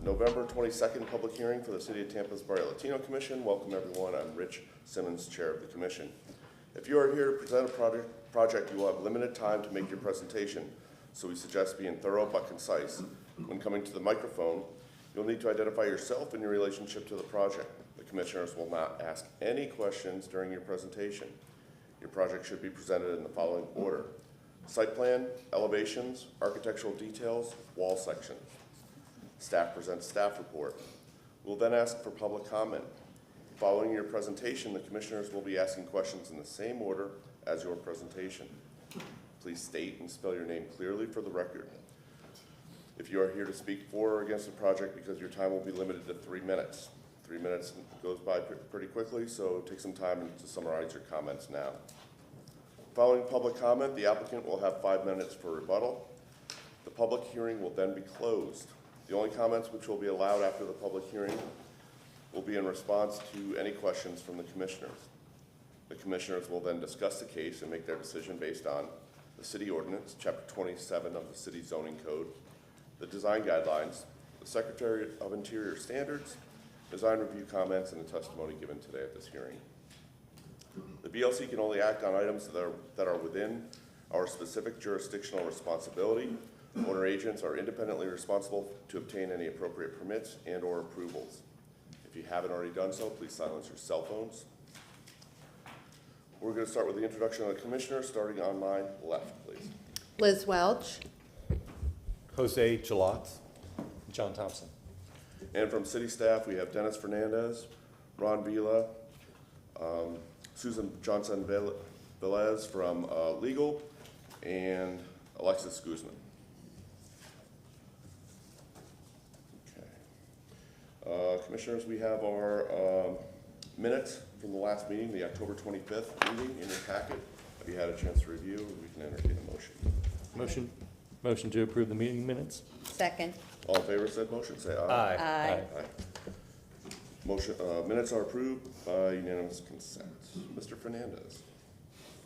November 22nd public hearing for the City of Tampa's Barrio Latino Commission. Welcome everyone. I'm Rich Simmons, Chair of the Commission. If you are here to present a project, you will have limited time to make your presentation, so we suggest being thorough but concise. When coming to the microphone, you'll need to identify yourself and your relationship to the project. The commissioners will not ask any questions during your presentation. Your project should be presented in the following order: site plan, elevations, architectural details, wall sections. Staff presents staff report. We'll then ask for public comment. Following your presentation, the commissioners will be asking questions in the same order as your presentation. Please state and spell your name clearly for the record. If you are here to speak for or against the project, because your time will be limited to 3 minutes. 3 minutes goes by pretty quickly, so take some time to summarize your comments now. Following public comment, the applicant will have 5 minutes for rebuttal. The public hearing will then be closed. The only comments which will be allowed after the public hearing will be in response to any questions from the commissioners. The commissioners will then discuss the case and make their decision based on the city ordinance, chapter 27 of the city zoning code, the design guidelines, the Secretary of Interior standards, design review comments, and the testimony given today at this hearing. The BLC can only act on items that are within our specific jurisdictional responsibility. Owner agents are independently responsible to obtain any appropriate permits and or approvals. If you haven't already done so, please silence your cell phones. We're going to start with the introduction of the commissioner, starting on my left, please. Liz Welch. Jose Jalotz. John Thompson. And from city staff, we have Dennis Fernandez, Ron Vila, Susan Johnson Velez from legal, and Alexis Guzman. Commissioners, we have our minutes from the last meeting, the October 25th meeting, in your packet. Have you had a chance to review? We can entertain a motion. Motion to approve the meeting minutes. Second. All in favor of said motion, say aye. Aye. Aye. Motion, minutes are approved by unanimous consent. Mr. Fernandez.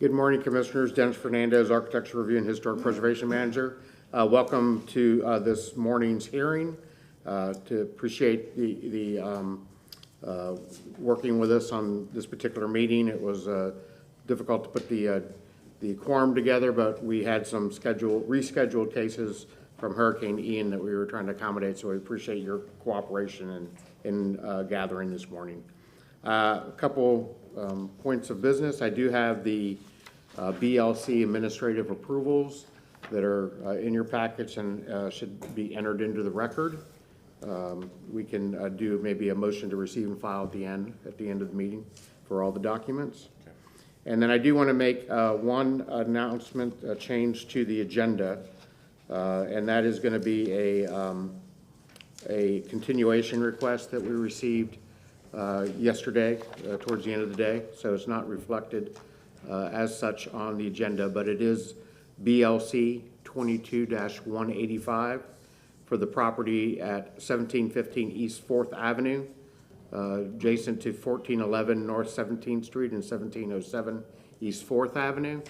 Good morning, Commissioners. Dennis Fernandez, Architecture Review and Historic Preservation Manager. Welcome to this morning's hearing. To appreciate the working with us on this particular meeting. It was difficult to put the quorum together, but we had some rescheduled cases from Hurricane Ian that we were trying to accommodate, so we appreciate your cooperation in gathering this morning. A couple points of business. I do have the BLC administrative approvals that are in your packets and should be entered into the record. We can do maybe a motion to receive and file at the end of the meeting for all the documents. Okay. And then I do want to make one announcement, a change to the agenda, and that is going to be a continuation request that we received yesterday towards the end of the day. So it's not reflected as such on the agenda, but it is BLC 22-185 for the property at 1715 East 4th Avenue, adjacent to 1411 North 17th Street and 1707 East 4th Avenue.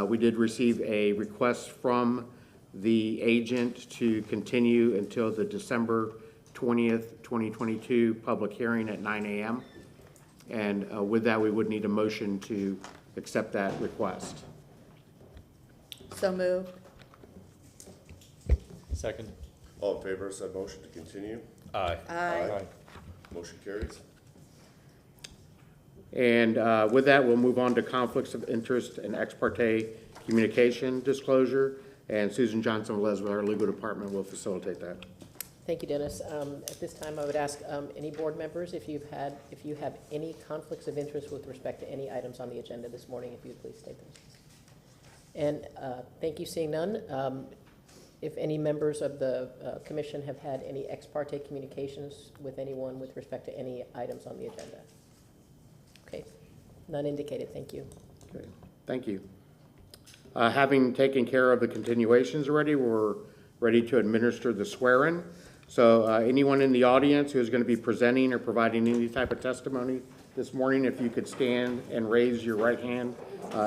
We did receive a request from the agent to continue until the December 20th, 2022 public hearing at 9 a.m. And with that, we would need a motion to accept that request. So moved. Second. All in favor of said motion to continue? Aye. Aye. Motion carries. And with that, we'll move on to conflicts of interest and ex parte communication disclosure. And Susan Johnson Velez with our legal department will facilitate that. Thank you, Dennis. At this time, I would ask any board members if you have any conflicts of interest with respect to any items on the agenda this morning, if you'd please state them. And thank you, seeing none. If any members of the commission have had any ex parte communications with anyone with respect to any items on the agenda. Okay, none indicated. Thank you. Okay, thank you. Having taken care of the continuations already, we're ready to administer the swearing. So anyone in the audience who is going to be presenting or providing any type of testimony this morning, if you could stand and raise your right hand,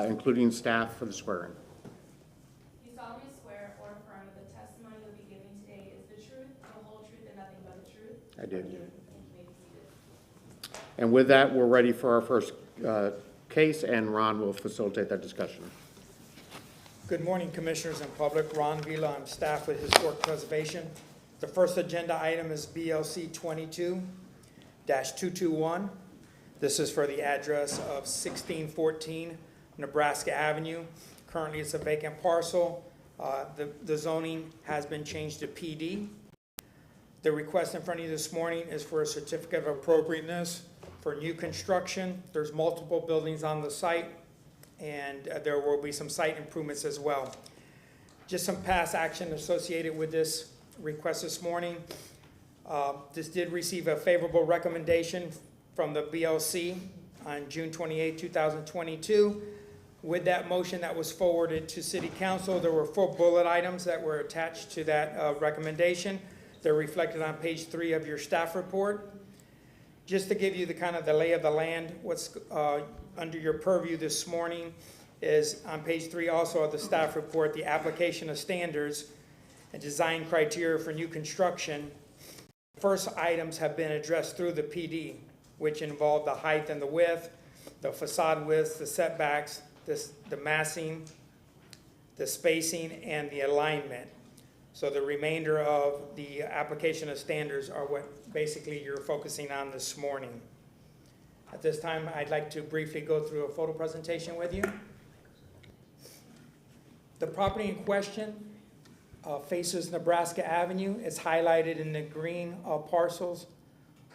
including staff, for the swearing. You solemnly swear or affirm that the testimony you'll be giving today is the truth, the whole truth, and nothing I did. And with that, we're ready for our first case, and Ron will facilitate that discussion. Good morning, Commissioners and public. Ron Vila, I'm staff with Historic Preservation. The first agenda item is BLC 22-221. This is for the address of 1614 Nebraska Avenue. Currently, it's a vacant parcel. The zoning has been changed to PD. The request in front of you this morning is for a certificate of appropriateness for new construction. There's multiple buildings on the site, and there will be some site improvements as well. Just some past action associated with this request this morning. This did receive a favorable recommendation from the BLC on June 28, 2022. With that motion that was forwarded to City Council, there were 4 bullet items that were attached to that recommendation. They're reflected on page 3 of your staff report. Just to give you the kind of the lay of the land, what's under your purview this morning is on page 3 also of the staff report, the application of standards and design criteria for new construction. First items have been addressed through the PD, which involve the height and the width, the facade widths, the setbacks, the massing, the spacing, and the alignment. So the remainder of the application of standards are what basically you're focusing on this morning. At this time, I'd like to briefly go through a photo presentation with you. The property in question faces Nebraska Avenue. It's highlighted in the green parcels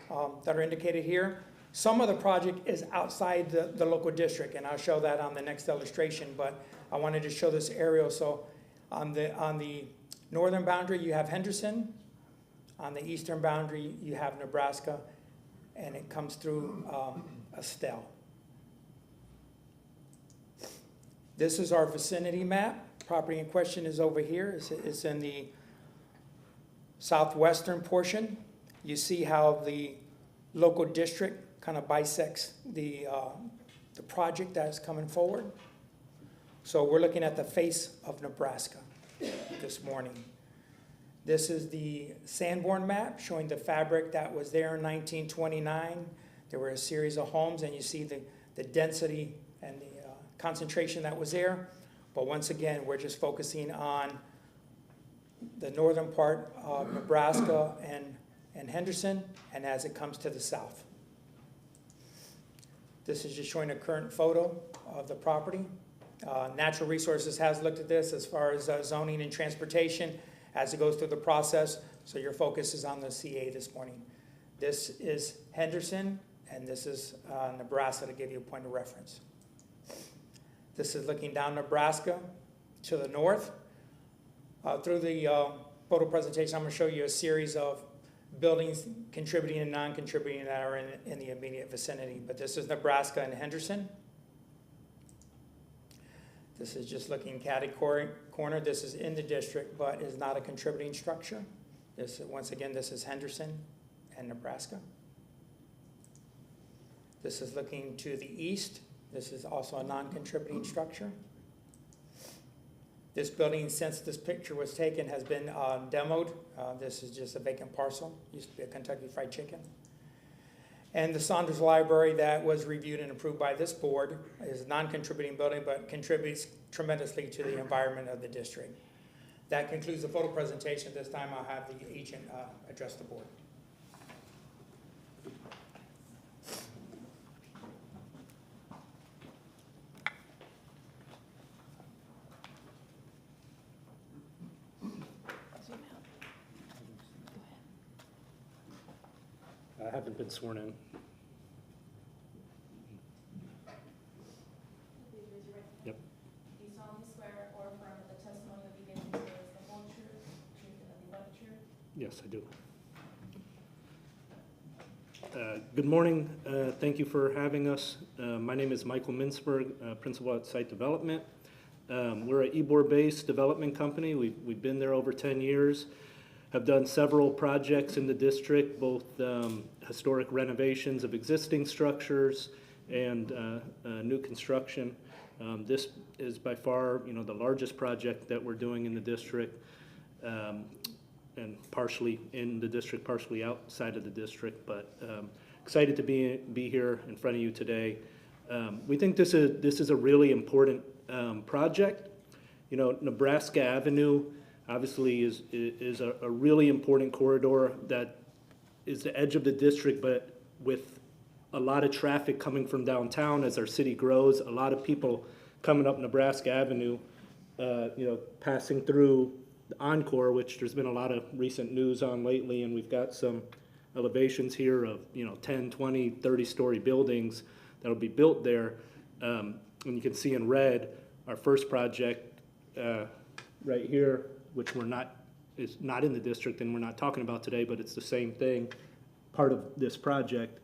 that are indicated here. Some of the project is outside the local district, and I'll show that on the next illustration, but I wanted to show this aerial. So on the northern boundary, you have Henderson. On the eastern boundary, you have Nebraska, and it comes through Estelle. This is our vicinity map. Property in question is over here. It's in the southwestern portion. You see how the local district kind of bisects the project that is coming forward. So we're looking at the face of Nebraska this morning. This is the Sanborn map showing the fabric that was there in 1929. There were a series of homes, and you see the density and the concentration that was there. But once again, we're just focusing on the northern part of Nebraska and Henderson, and as it comes to the south. This is just showing a current photo of the property. Natural Resources has looked at this as far as zoning and transportation as it goes through the process, so your focus is on the CA this morning. This is Henderson, and this is Nebraska, to give you a point of reference. This is looking down Nebraska to the north. Through the photo presentation, I'm going to show you a series of buildings contributing and non-contributing that are in the immediate vicinity. But this is Nebraska and Henderson. This is just looking catty corner. This is in the district, but is not a contributing structure. Once again, this is Henderson and Nebraska. This is looking to the east. This is also a non-contributing structure. This building, since this picture was taken, has been demoed. This is just a vacant parcel. Used to be a Kentucky Fried Chicken. And the Saunders Library that was reviewed and approved by this board is a non-contributing building, but contributes tremendously to the environment of the district. That concludes the photo presentation. This time I'll have the agent address the board. I haven't been sworn in. Yep. Do you solemnly swear or affirm that the testimony you'll be giving today is the whole truth, and nothing but the truth? Yes, I do. Good morning. Thank you for having us. My name is Michael Mintzberg, Principal at Site Development. We're an Ybor-based development company. We've been there over 10 years. Have done several projects in the district, both historic renovations of existing structures and new construction. This is by far, the largest project that we're doing in the district. and partially in the district, partially outside of the district, but excited to be here in front of you today. We think this is a really important project. You know, Nebraska Avenue obviously is a really important corridor that is the edge of the district, but with a lot of traffic coming from downtown as our city grows, a lot of people coming up Nebraska Avenue, passing through the Encore, which there's been a lot of recent news on lately, and we've got some elevations here of, 10, 20, 30-story buildings that'll be built there. And you can see in red, our first project right here, which is not in the district and we're not talking about today, but it's the same thing, part of this project.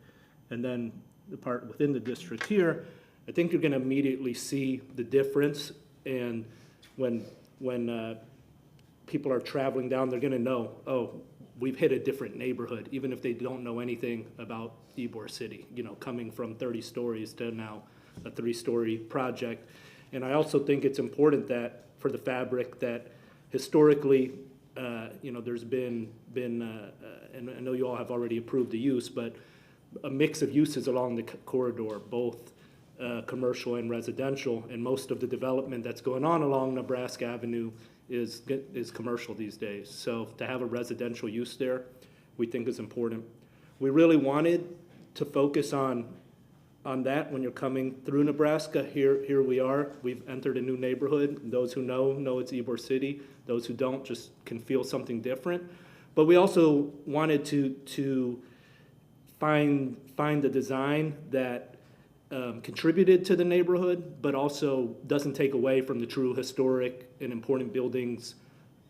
And then the part within the district here, I think you're gonna immediately see the difference. And when people are traveling down, they're gonna know, oh, we've hit a different neighborhood, even if they don't know anything about Ybor City, coming from 30 stories to now a 3-story project. And I also think it's important that for the fabric that historically, there's been and I know you all have already approved the use, but a mix of uses along the corridor, both commercial and residential, and most of the development that's going on along Nebraska Avenue is commercial these days. So to have a residential use there, we think is important. We really wanted to focus on that when you're coming through Nebraska. Here we are. We've entered a new neighborhood. Those who know it's Ybor City. Those who don't just can feel something different. But we also wanted to find a design that contributed to the neighborhood, but also doesn't take away from the true historic and important buildings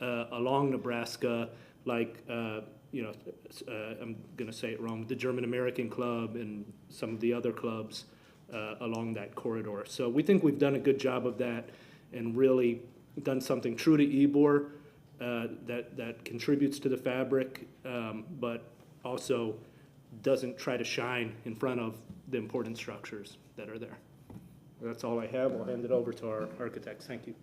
along Nebraska, like I'm going to say it wrong, the German American Club and some of the other clubs along that corridor. So we think we've done a good job of that and really done something true to Ybor that contributes to the fabric, but also doesn't try to shine in front of the important structures that are there. That's all I have. I'll hand it over to our architects. Thank you.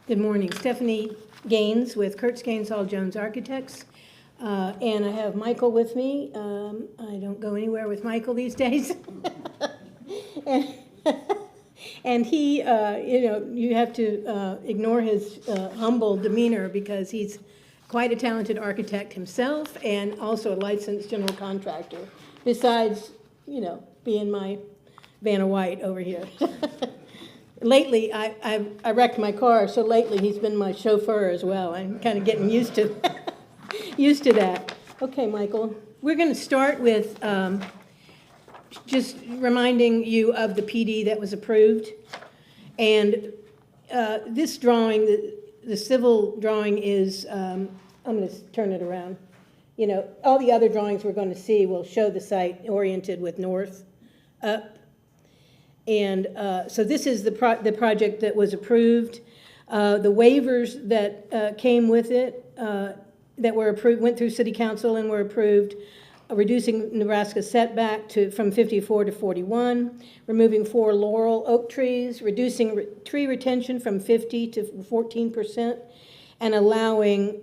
Good morning. Stephanie Gaines with Kurtz Gaines Hall Jones Architects. And I have Michael with me. I don't go anywhere with Michael these days. and he, you have to ignore his humble demeanor because he's quite a talented architect himself and also a licensed general contractor, besides, being my Vanna White over here. Lately, I wrecked my car, so lately he's been my chauffeur as well. I'm kind of getting used to that. Okay, Michael, we're going to start with just reminding you of the PD that was approved. And this drawing, the civil drawing is, I'm going to turn it around. All the other drawings we're going to see will show the site oriented with north up. And so this is the project that was approved. The waivers that came with it that were approved, went through City Council and were approved, reducing Nebraska setback from 54 to 41, removing 4 laurel oak trees, reducing tree retention from 50 to 14%, and allowing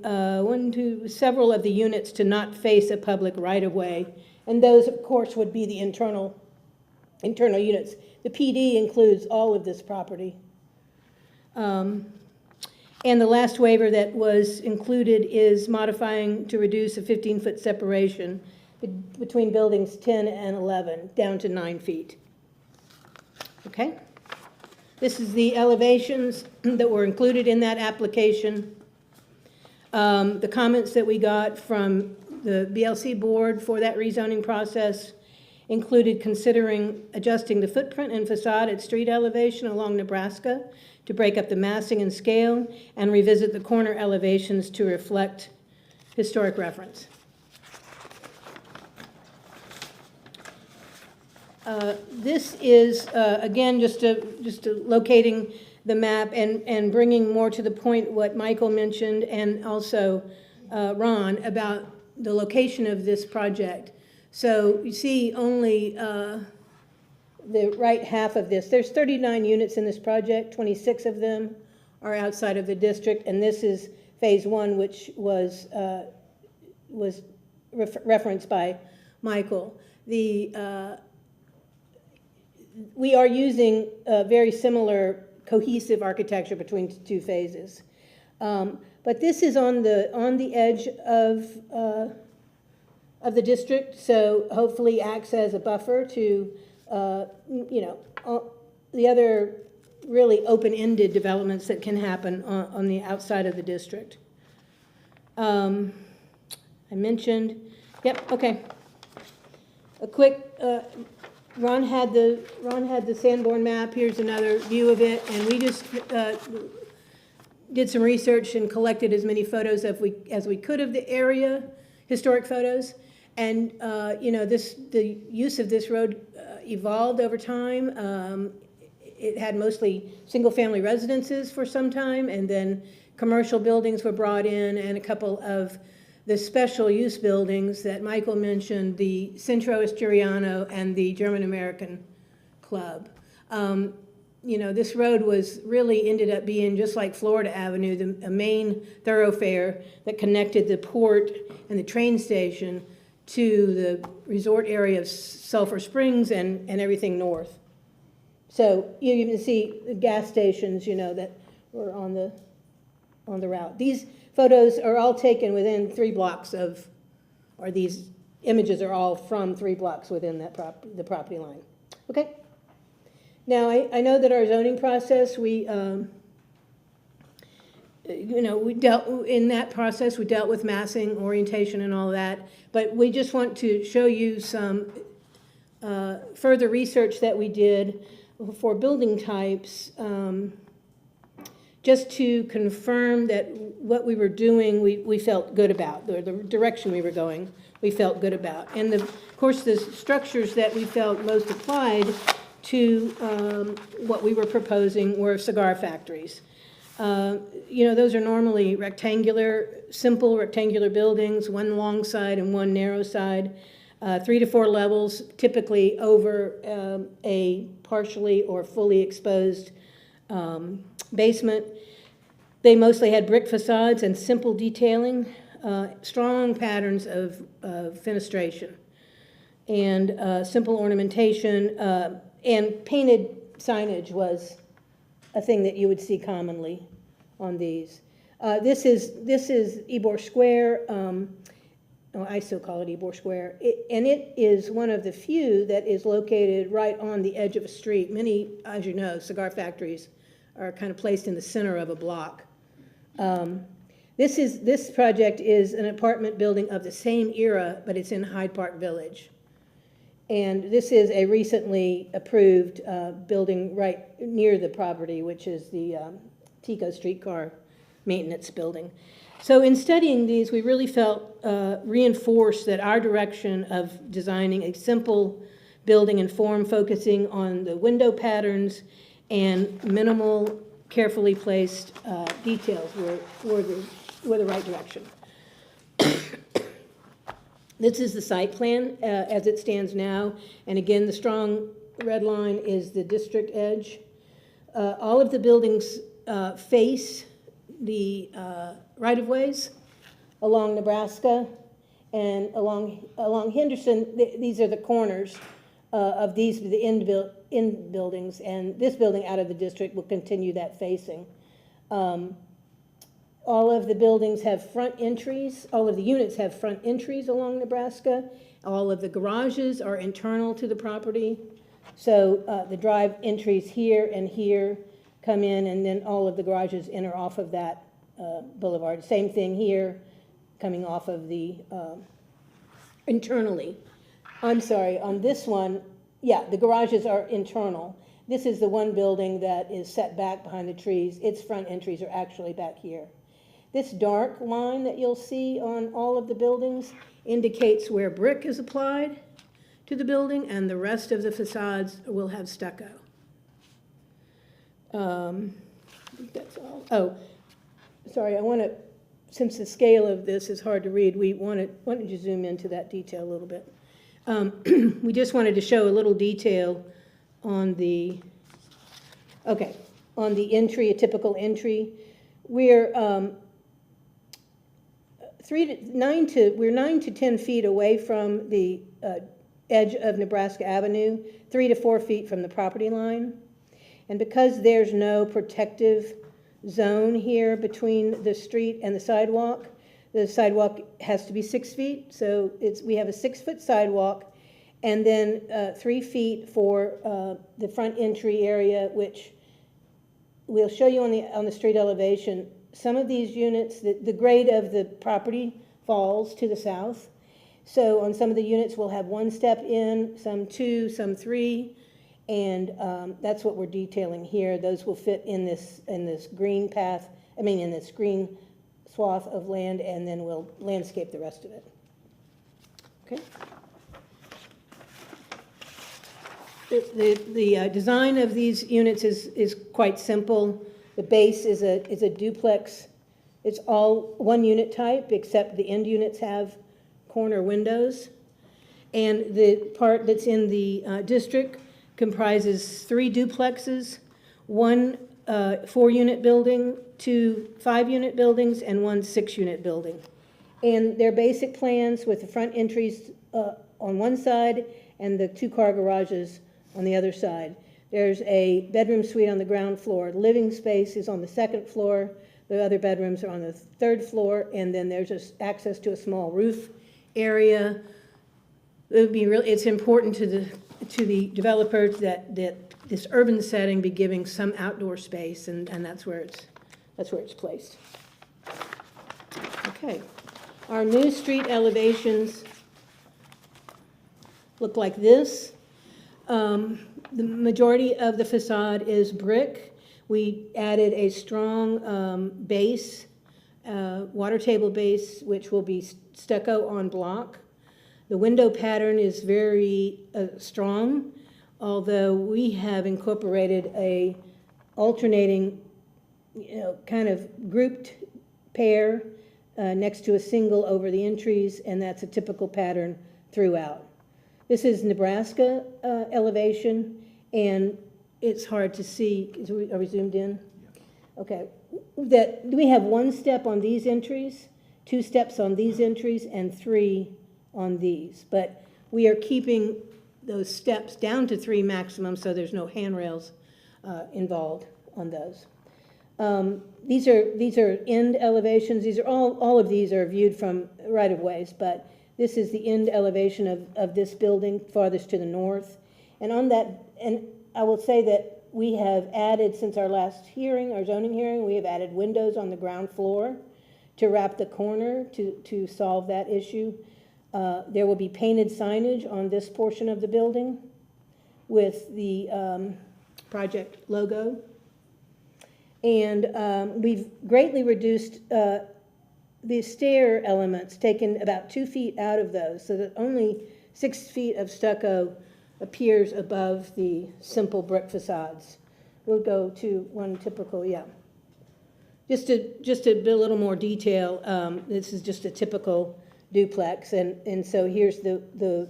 several of the units to not face a public right-of-way. And those, of course, would be the internal units. The PD includes all of this property. And the last waiver that was included is modifying to reduce a 15-foot separation between buildings 10 and 11, down to 9 feet. Okay? This is the elevations that were included in that application. The comments that we got from the BLC board for that rezoning process included considering adjusting the footprint and facade at street elevation along Nebraska to break up the massing and scale, and revisit the corner elevations to reflect historic reference. This is, again, just locating the map and bringing more to the point what Michael mentioned, and also Ron, about the location of this project. So you see only the right half of this. There's 39 units in this project. 26 of them are outside of the district, and this is Phase 1, which was referenced by Michael. We are using a very similar cohesive architecture between the two phases. But this is on the edge of the district, so hopefully acts as a buffer to, the other really open-ended developments that can happen on the outside of the district. I mentioned, yep, okay. A quick, Ron had the Sanborn map. Here's another view of it, and we just did some research and collected as many photos as we could of the area, historic photos. And the use of this road evolved over time. It had mostly single-family residences for some time, and then commercial buildings were brought in, and a couple of the special use buildings that Michael mentioned, the Centro Asturiano and the German American Club. This road ended up being just like Florida Avenue, a main thoroughfare that connected the port and the train station to the resort area of Sulphur Springs and everything north. So you even see the gas stations, that were on the route. These photos are all taken within 3 blocks or these images are all from 3 blocks within the property line. Okay? Now, I know that our zoning process, we dealt with massing, orientation, and all that, but we just want to show you some further research that we did for building types, just to confirm that what we were doing, we felt good about, the direction we were going, we felt good about. And of course, the structures that we felt most applied to what we were proposing were cigar factories. Those are normally simple rectangular buildings, one long side and one narrow side, 3 to 4 levels, typically over a partially or fully exposed basement. They mostly had brick facades and simple detailing, strong patterns of fenestration, and simple ornamentation, and painted signage was a thing that you would see commonly on these. This is Ybor Square. I still call it Ybor Square. And it is one of the few that is located right on the edge of a street. Many, as you know, cigar factories are kind of placed in the center of a block. This project is an apartment building of the same era, but it's in Hyde Park Village. And this is a recently approved building right near the property, which is the Tico Streetcar Maintenance Building. So in studying these, we really felt reinforced that our direction of designing a simple building and form, focusing on the window patterns and minimal, carefully placed details were the right direction. This is the site plan as it stands now. And again, the strong red line is the district edge. All of the buildings face the right-of-ways along Nebraska and along Henderson. These are the corners of the end buildings, and this building out of the district will continue that facing. All of the buildings have front entries. All of the units have front entries along Nebraska. All of the garages are internal to the property. So the drive entries here and here come in, and then all of the garages enter off of that boulevard. Same thing here, coming off of the internally. I'm sorry, on this one, yeah, the garages are internal. This is the one building that is set back behind the trees. Its front entries are actually back here. This dark line that you'll see on all of the buildings indicates where brick is applied to the building, and the rest of the facades will have stucco. I think that's all. Oh, sorry, since the scale of this is hard to read, why don't you zoom into that detail a little bit? We just wanted to show a little detail on the, okay, on the entry, a typical entry. We're 9 to 10 feet away from the edge of Nebraska Avenue, 3 to 4 feet from the property line. And because there's no protective zone here between the street and the sidewalk has to be 6 feet. So we have a 6-foot sidewalk, and then 3 feet for the front entry area, which we'll show you on the street elevation. Some of these units, the grade of the property falls to the south. So on some of the units, we'll have 1 step in, some 2, some 3, and that's what we're detailing here. Those will fit in this green path, in this green swath of land, and then we'll landscape the rest of it. Okay. The design of these units is quite simple. The base is a duplex. It's all one unit type, except the end units have corner windows. And the part that's in the district comprises 3 duplexes, 1 4-unit building, 2 5-unit buildings, and 1 6-unit building. And they're basic plans with the front entries on one side and the 2-car garages on the other side. There's a bedroom suite on the ground floor. Living space is on the 2nd floor. The other bedrooms are on the 3rd floor, and then there's just access to a small roof area. It's important to the developers that this urban setting be giving some outdoor space, and that's where it's placed. Okay, our new street elevations look like this. The majority of the facade is brick. We added a strong base, water table base, which will be stucco on block. The window pattern is very strong, although we have incorporated a alternating, kind of grouped pair next to a single over the entries, and that's a typical pattern throughout. This is Nebraska elevation, and it's hard to see. Are we zoomed in? Okay. We have 1 step on these entries, 2 steps on these entries, and 3 on these. But we are keeping those steps down to 3 maximum, so there's no handrails involved on those. These are end elevations. These are all of these are viewed from right-of-ways, but this is the end elevation of this building farthest to the north. And on that, and I will say that we have added, since our last hearing, our zoning hearing, we have added windows on the ground floor to wrap the corner to solve that issue. There will be painted signage on this portion of the building with the project logo. And we've greatly reduced the stair elements, taken about 2 feet out of those, so that only 6 feet of stucco appears above the simple brick facades. We'll go to one typical, Just to build a little more detail, this is just a typical duplex, and so here's the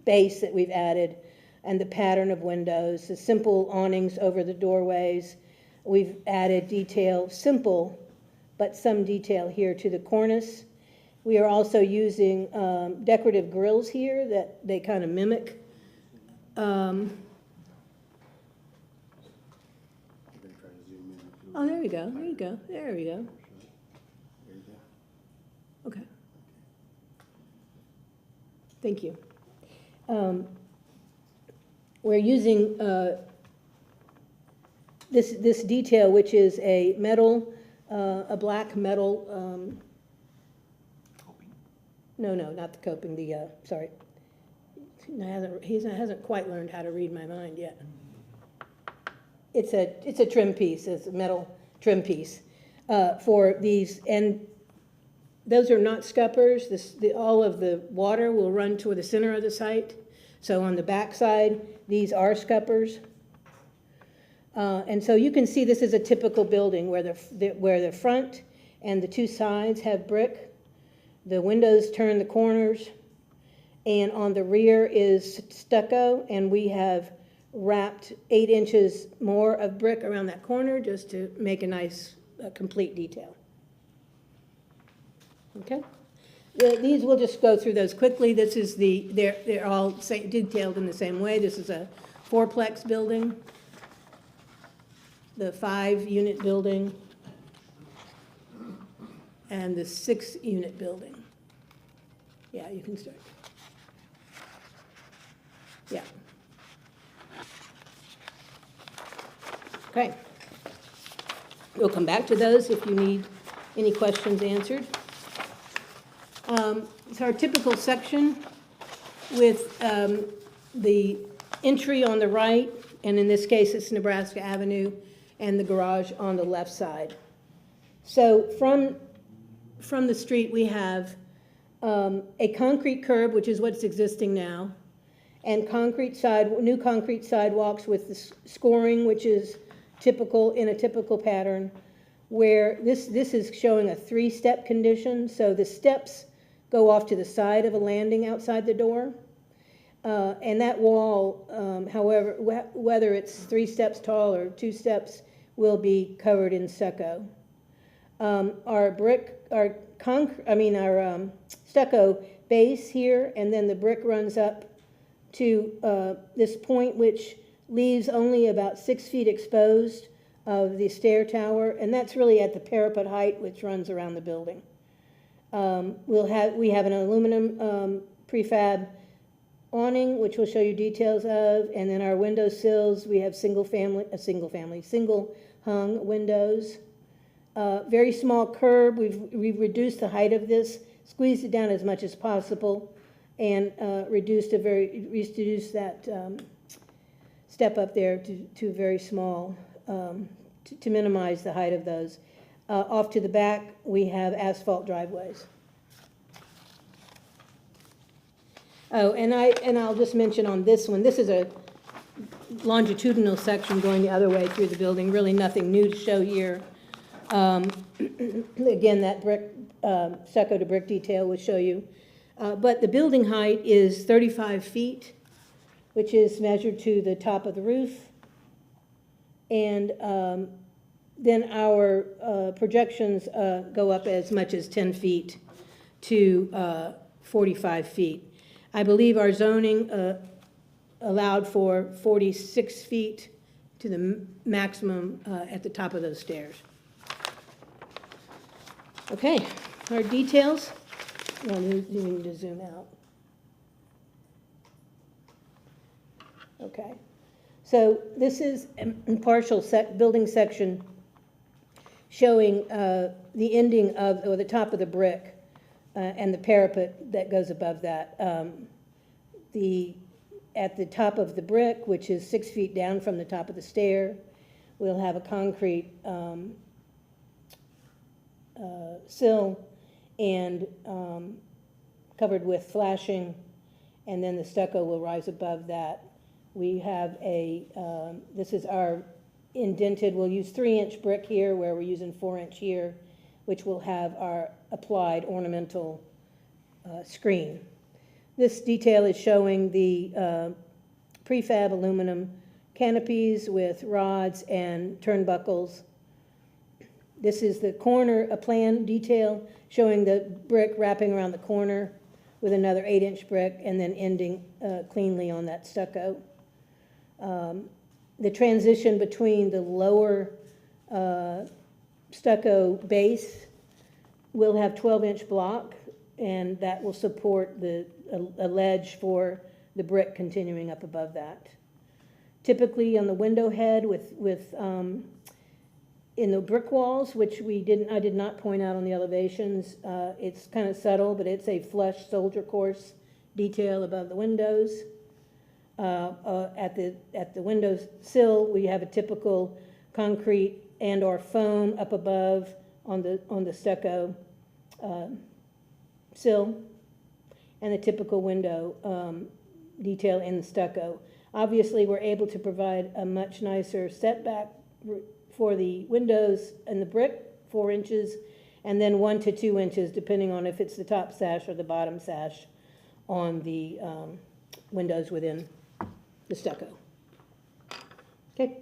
base that we've added, and the pattern of windows, the simple awnings over the doorways. We've added detail, simple, but some detail here to the cornice. We are also using decorative grills here that they kind of mimic. Oh, there we go. There you go. There we go. Okay. Thank you. We're using this detail, which is a metal, a black metal. No, not the coping. Sorry. He hasn't quite learned how to read my mind yet. It's a trim piece. It's a metal trim piece for these, and those are not scuppers. All of the water will run toward the center of the site. So on the back side, these are scuppers. And so you can see this is a typical building where the front and the 2 sides have brick. The windows turn the corners, and on the rear is stucco, and we have wrapped 8 inches more of brick around that corner just to make a nice, complete detail. Okay? These, we'll just go through those quickly. This is they're all detailed in the same way. This is a 4-plex building, the 5-unit building, and the 6-unit building. Yeah, you can start. Yeah. Okay. We'll come back to those if you need any questions answered. It's our typical section with the entry on the right, and in this case, it's Nebraska Avenue, and the garage on the left side. So from the street, we have a concrete curb, which is what's existing now, and new concrete sidewalks with the scoring, which is typical, in a typical pattern, where this is showing a 3-step condition. So the steps go off to the side of a landing outside the door. And that wall, however, whether it's 3 steps tall or 2 steps, will be covered in stucco. Our stucco base here, and then the brick runs up to this point, which leaves only about 6 feet exposed of the stair tower, and that's really at the parapet height, which runs around the building. We have an aluminum prefab awning, which we'll show you details of, and then our window sills, we have single hung windows. Very small curb. We've reduced the height of this, squeezed it down as much as possible, and reduced that step up there to very small, to minimize the height of those. Off to the back, we have asphalt driveways. Oh, and I'll just mention on this one, this is a longitudinal section going the other way through the building, really nothing new to show here. Again, that brick, stucco to brick detail will show you. But the building height is 35 feet, which is measured to the top of the roof. And then our projections go up as much as 10 feet to 45 feet. I believe our zoning allowed for 46 feet to the maximum at the top of those stairs. Okay, our details. Well, you need to zoom out. Okay, so this is a partial building section showing the ending of, or the top of the brick and the parapet that goes above that. At the top of the brick, which is 6 feet down from the top of the stair, we'll have a concrete sill and covered with flashing, and then the stucco will rise above that. We have this is our indented, we'll use 3-inch brick here where we're using 4-inch here, which will have our applied ornamental screen. This detail is showing the prefab aluminum canopies with rods and turnbuckles. This is the corner, a plan detail showing the brick wrapping around the corner with another 8-inch brick and then ending cleanly on that stucco. The transition between the lower stucco base will have 12-inch block, and that will support a ledge for the brick continuing up above that. Typically on the window head in the brick walls, which I did not point out on the elevations, it's kind of subtle, but it's a flush soldier course detail above the windows. At the window sill, we have a typical concrete and or foam up above on the stucco sill, and the typical window detail in the stucco. Obviously, we're able to provide a much nicer setback for the windows and the brick, 4 inches, and then 1 to 2 inches, depending on if it's the top sash or the bottom sash on the windows within the stucco. Okay.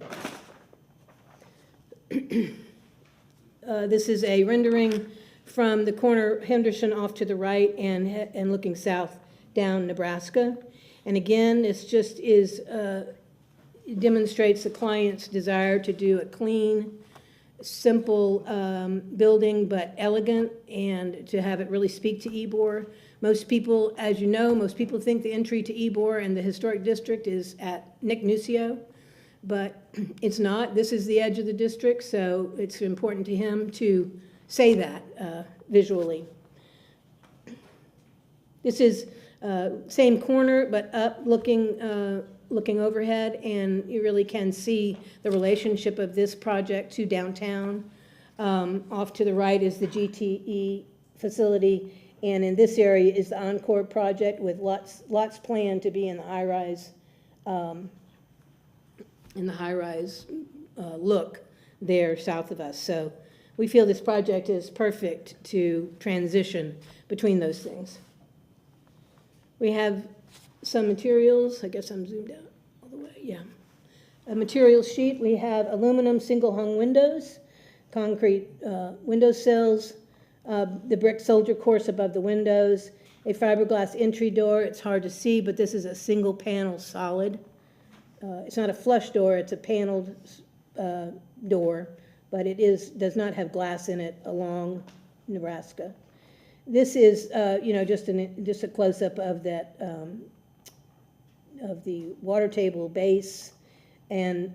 This is a rendering from the corner Henderson off to the right and looking south down Nebraska. And again, this just is, demonstrates the client's desire to do a clean, simple building, but elegant, and to have it really speak to Ybor. Most people, as you know, most people think the entry to Ybor and the historic district is at Nick Nucio, but it's not. This is the edge of the district, so it's important to him to say that visually. This is same corner, but up, looking overhead, and you really can see the relationship of this project to downtown. Off to the right is the GTE facility, and in this area is the Encore project with lots planned to be in the high-rise, look there south of us. So we feel this project is perfect to transition between those things. We have some materials. I guess I'm zoomed out all the way, yeah. A materials sheet, we have aluminum single-hung windows, concrete window sills, the brick soldier course above the windows, a fiberglass entry door. It's hard to see, but this is a single panel solid. It's not a flush door, it's a paneled door, but it does not have glass in it along Nebraska. This is, just a close-up of that, of the water table base and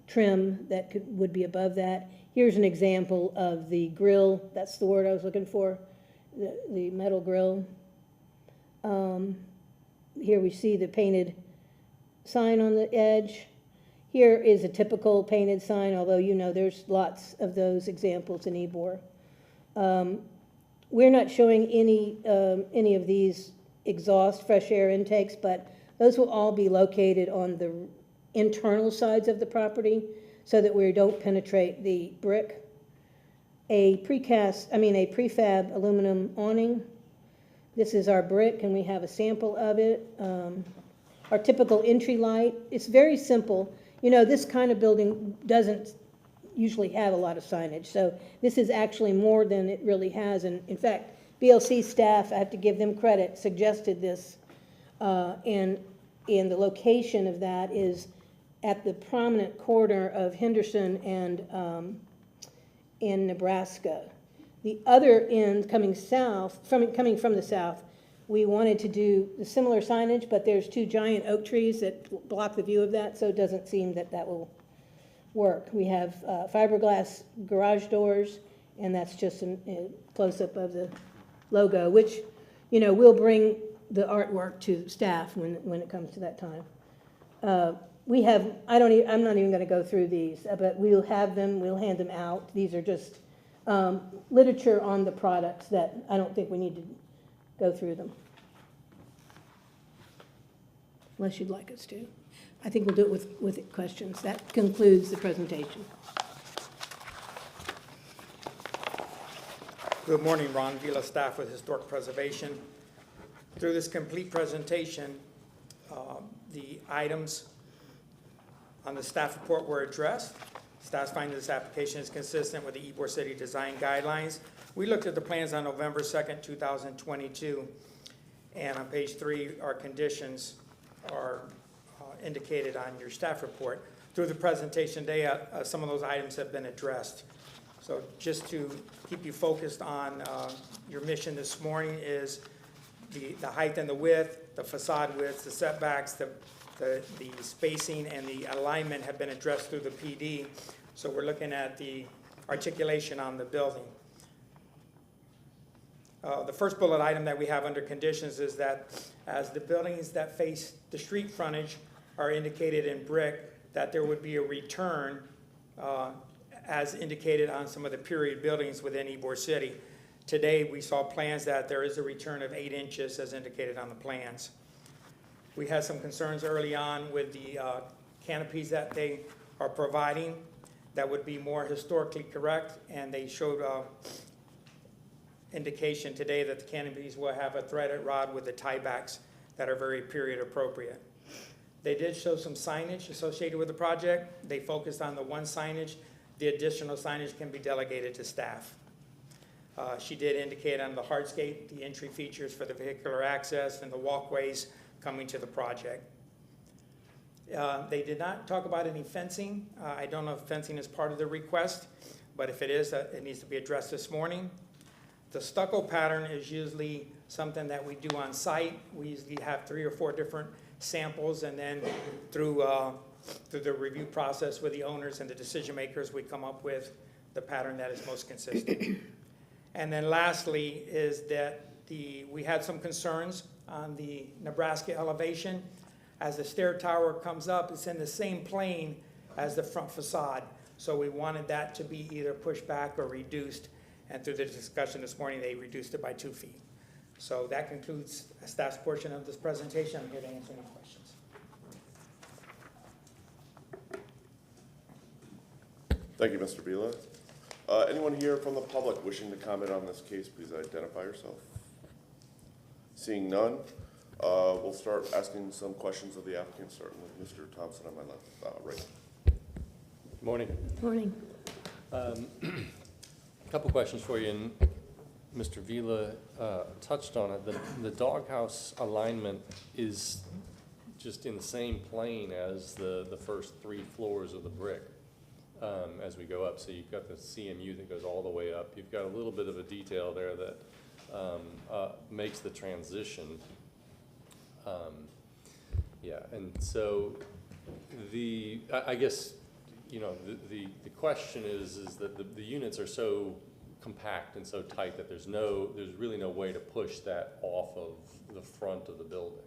trim that would be above that. Here's an example of the grill. That's the word I was looking for, the metal grill. Here we see the painted sign on the edge. Here is a typical painted sign, although there's lots of those examples in Ybor. We're not showing any of these exhaust fresh air intakes, but those will all be located on the internal sides of the property so that we don't penetrate the brick. A prefab aluminum awning. This is our brick, and we have a sample of it. Our typical entry light. It's very simple. This kind of building doesn't usually have a lot of signage, so this is actually more than it really has. And in fact, BLC staff, I have to give them credit, suggested this, and the location of that is at the prominent corner of Henderson and in Nebraska. The other end, coming from the south, we wanted to do the similar signage, but there's two giant oak trees that block the view of that, so it doesn't seem that will work. We have fiberglass garage doors, and that's just a close-up of the logo, which, we'll bring the artwork to staff when it comes to that time. I'm not even going to go through these, but we'll have them, we'll hand them out. These are just literature on the products that I don't think we need to go through them. Unless you'd like us to. I think we'll do it with questions. That concludes the presentation. Good morning, Ron Vila, staff with Historic Preservation. Through this complete presentation, the items on the staff report were addressed. Staff finds this application is consistent with the Ybor City Design Guidelines. We looked at the plans on November 2nd, 2022, and on page 3, our conditions are indicated on your staff report. Through the presentation today, some of those items have been addressed. So just to keep you focused on your mission this morning is the height and the width, the facade widths, the setbacks, the spacing, and the alignment have been addressed through the PD. So we're looking at the articulation on the building. The first bullet item that we have under conditions is that as the buildings that face the street frontage are indicated in brick, that there would be a return as indicated on some of the period buildings within Ybor City. Today, we saw plans that there is a return of 8 inches as indicated on the plans. We had some concerns early on with the canopies that they are providing that would be more historically correct, and they showed indication today that the canopies will have a threaded rod with the tiebacks that are very period appropriate. They did show some signage associated with the project. They focused on the one signage. The additional signage can be delegated to staff. She did indicate on the hardscape, the entry features for the vehicular access and the walkways coming to the project. They did not talk about any fencing. I don't know if fencing is part of the request, but if it is, it needs to be addressed this morning. The stucco pattern is usually something that we do on site. We usually have 3 or 4 different samples, and then through the review process with the owners and the decision makers, we come up with the pattern that is most consistent. And then lastly is that we had some concerns on the Nebraska elevation. As the stair tower comes up, it's in the same plane as the front facade. So we wanted that to be either pushed back or reduced. And through the discussion this morning, they reduced it by 2 feet. So that concludes staff's portion of this presentation. I'm here to answer any questions. Thank you, Mr. Vila. Anyone here from the public wishing to comment on this case, please identify yourself. Seeing none, we'll start asking some questions of the applicant, starting with Mr. Thompson on my left, right. Good morning. Morning. Couple questions for you, and Mr. Vila touched on it. The doghouse alignment is just in the same plane as the first 3 floors of the brick as we go up. So you've got the CMU that goes all the way up. You've got a little bit of a detail there that makes the transition. Yeah, and so I guess, you know, the question is that the units are so compact and so tight that there's really no way to push that off of the front of the building,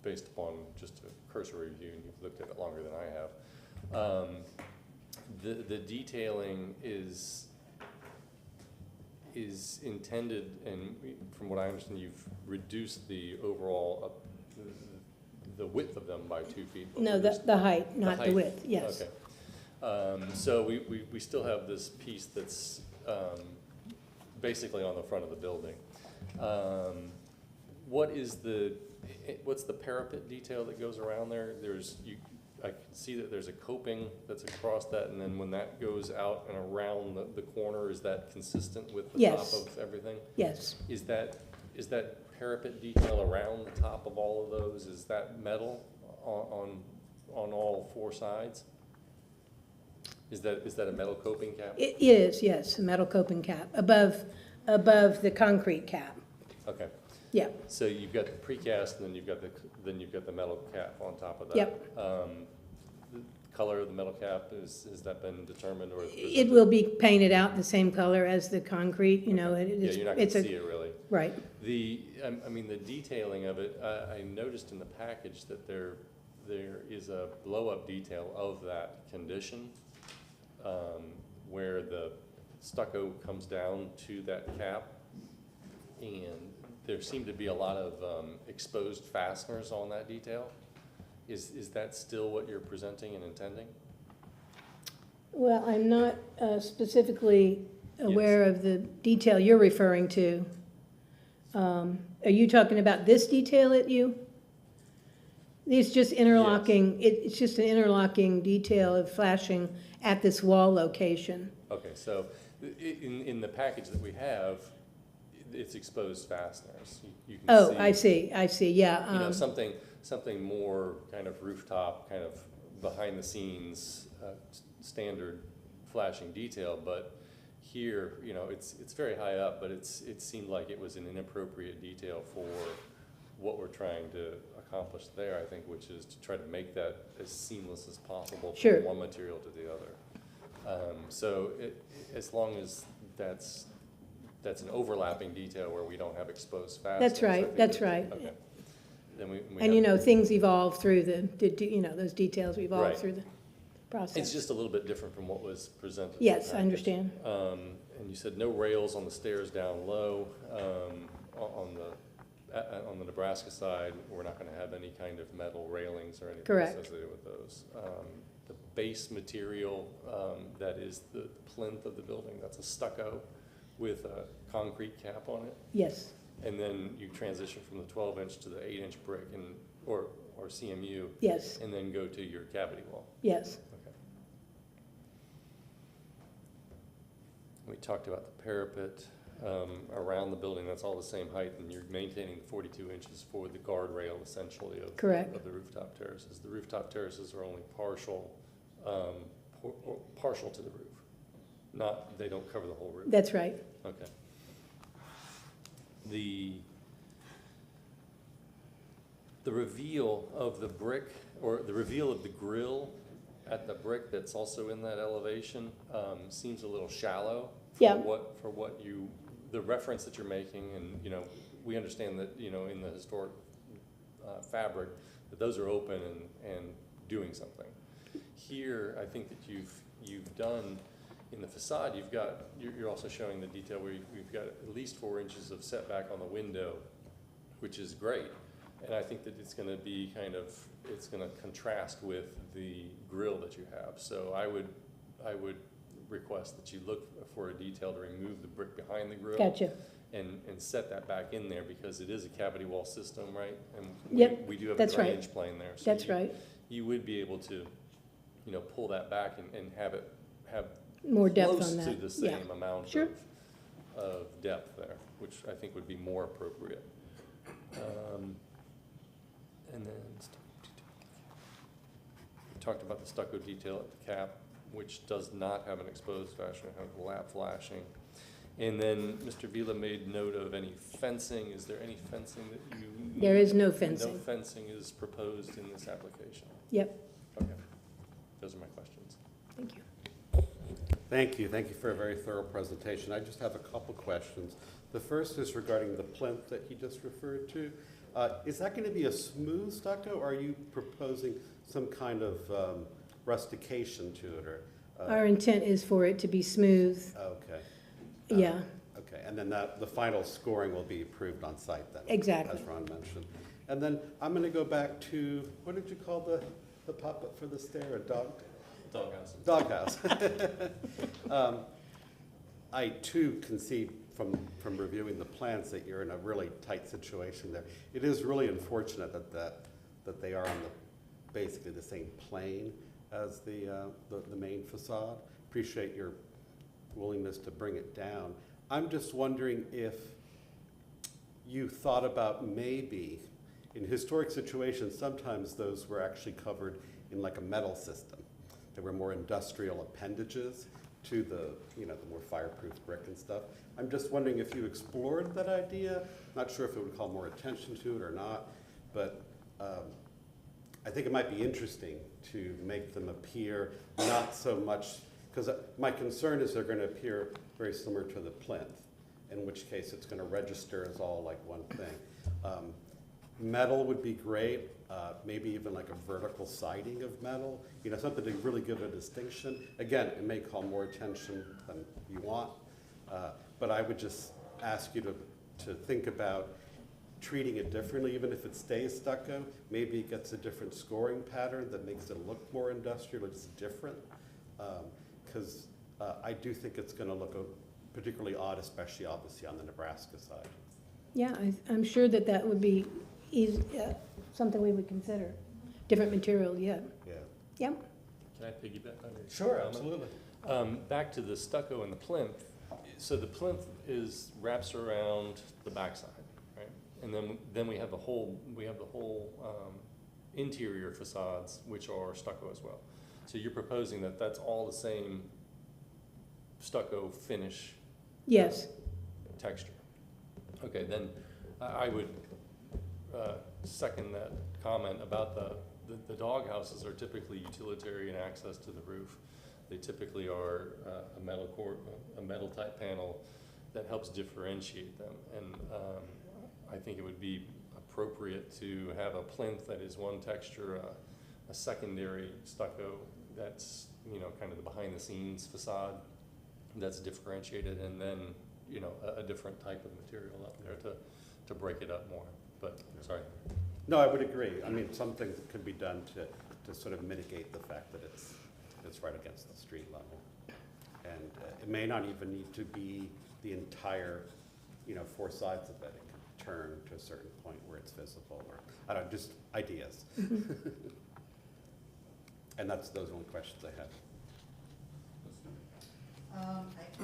based upon just a cursory review, and you've looked at it longer than I have. The detailing is intended, and from what I understand, you've reduced the overall the width of them by 2 feet. No, the height, not the height. width, yes. Okay. So we still have this piece that's basically on the front of the building. What's the parapet detail that goes around there? I can see that there's a coping that's across that, and then when that goes out and around the corner, is that consistent with the Yes. top of everything? Yes. Is that parapet detail around the top of all of those, is that metal on all 4 sides? Is that a metal coping cap? It is, yes, a metal coping cap above the concrete cap. Okay, Yeah, so you've got the precast, and then you've got the metal cap on top of that. Yep. The color of the metal cap, has that been determined, or? it will be painted out the same color as the concrete, you know, it Yeah, is, you're not gonna it's a, see it really. right. I mean, the detailing of it, I noticed in the package that there is a blow-up detail of that condition, where the stucco comes down to that cap, and there seem to be a lot of exposed fasteners on that detail. Is that still what you're presenting and intending? Well, I'm not specifically aware of the detail you're referring to. Are you talking about this detail at you? It's just interlocking, it's just an interlocking detail of flashing at this wall location. Okay, so in the package that we have, it's exposed fasteners. You can Oh, see, I see, yeah. you know, something more kind of rooftop, kind of behind the scenes, standard flashing detail, but here, you know, it's very high up, but it seemed like it was an inappropriate detail for what we're trying to accomplish there, I think, which is to try to make that as seamless as possible Sure. from one material to the other. So as long as that's an overlapping detail where we don't have exposed fasteners. That's right, I think that's that- right. Okay. Then we And have- you know, things evolve through you know, those details evolve Right. through the process. It's just a little bit different from what was presented. in the Yes, I package. understand. And you said no rails on the stairs down low. On the Nebraska side, we're not gonna have any kind of metal railings or anything Correct. associated with those. The base material, that is the plinth of the building, that's a stucco with a concrete cap on it. Yes, and then you transition from the 12-inch to the 8-inch brick or CMU, Yes, and then go to your cavity wall. yes. Okay. We talked about the parapet around the building. That's all the same height, and you're maintaining the 42 inches for the guardrail, essentially, of Correct. of the rooftop terraces. The rooftop terraces are only partial to the roof. Not, they don't cover the whole roof. That's right. Okay. The reveal of the brick, or the reveal of the grill at the brick that's also in that elevation, seems a little shallow. Yeah. For what you, the reference that you're making, and, you know, we understand that, you know, in the historic fabric, that those are open and doing something. Here, I think that you've done, in the facade, you're also showing the detail where we've got at least 4 inches of setback on the window, which is great. And I think that it's gonna be it's gonna contrast with the grill that you have. So I would request that you look for a detail to remove the brick behind the grill. Gotcha. And set that back in there, because it is a cavity wall system, right? And Yep, we do have a that's right. drainage plane there. So That's right. You would be able to, you know, pull that back and have More depth on close that. to the same amount Sure. of depth there, which I think would be more appropriate. And then we talked about the stucco detail at the cap, which does not have an exposed fashion, it has lap flashing. And then Mr. Vila made note of any fencing. Is there any fencing that you? There is no No fencing. fencing is proposed in this application. Yep, Okay, those are my questions. thank you. Thank you for a very thorough presentation. I just have a couple questions. The first is regarding the plinth that he just referred to. Is that going to be a smooth stucco, or are you proposing some kind of rustication to it? Or Our intent is for it to be smooth. okay. Yeah, Okay, and then the final scoring will be approved on site then? Exactly. As Ron mentioned. And then I'm going to go back to, what did you call the pop-up for the stair, a dog? Doghouse. Doghouse. I too can see from reviewing the plans that you're in a really tight situation there. It is really unfortunate that they are on basically the same plane as the main facade. Appreciate your willingness to bring it down. I'm just wondering if you thought about maybe, in historic situations, sometimes those were actually covered in like a metal system. There were more industrial appendages to the more fireproof brick and stuff. I'm just wondering if you explored that idea. Not sure if it would call more attention to it or not, but I think it might be interesting to make them appear not so much, because my concern is they're going to appear very similar to the plinth, in which case it's going to register as all like one thing. Metal would be great, maybe even like a vertical siding of metal, something to really give a distinction. Again, it may call more attention than you want, but I would just ask you to think about treating it differently, even if it stays stucco. Maybe it gets a different scoring pattern that makes it look more industrial, it's different. Because I do think it's going to look particularly odd, especially obviously on the Nebraska side. yeah, I'm sure that would be something we would consider. Different material, yeah. Yeah. Yep, Can I piggyback on your Sure, comment? absolutely. Back to the stucco and the plinth. So the plinth wraps around the backside, right? And then we have the whole interior facades, which are stucco as well. So you're proposing that that's all the same stucco finish yes, texture. Okay, then I would second that comment about the dog houses are typically utilitarian access to the roof. They typically are a metal type panel that helps differentiate them. And I think it would be appropriate to have a plinth that is one texture, a secondary stucco that's, kind of the behind the scenes facade that's differentiated, and then, a different type of material up there to break it up more. But, sorry. No, I would agree. I mean, something could be done to sort of mitigate the fact that it's right against the street level. And it may not even need to be the entire, 4 sides of it. turn to a certain point where it's visible, or, I don't know, just ideas. And those are the only questions I had.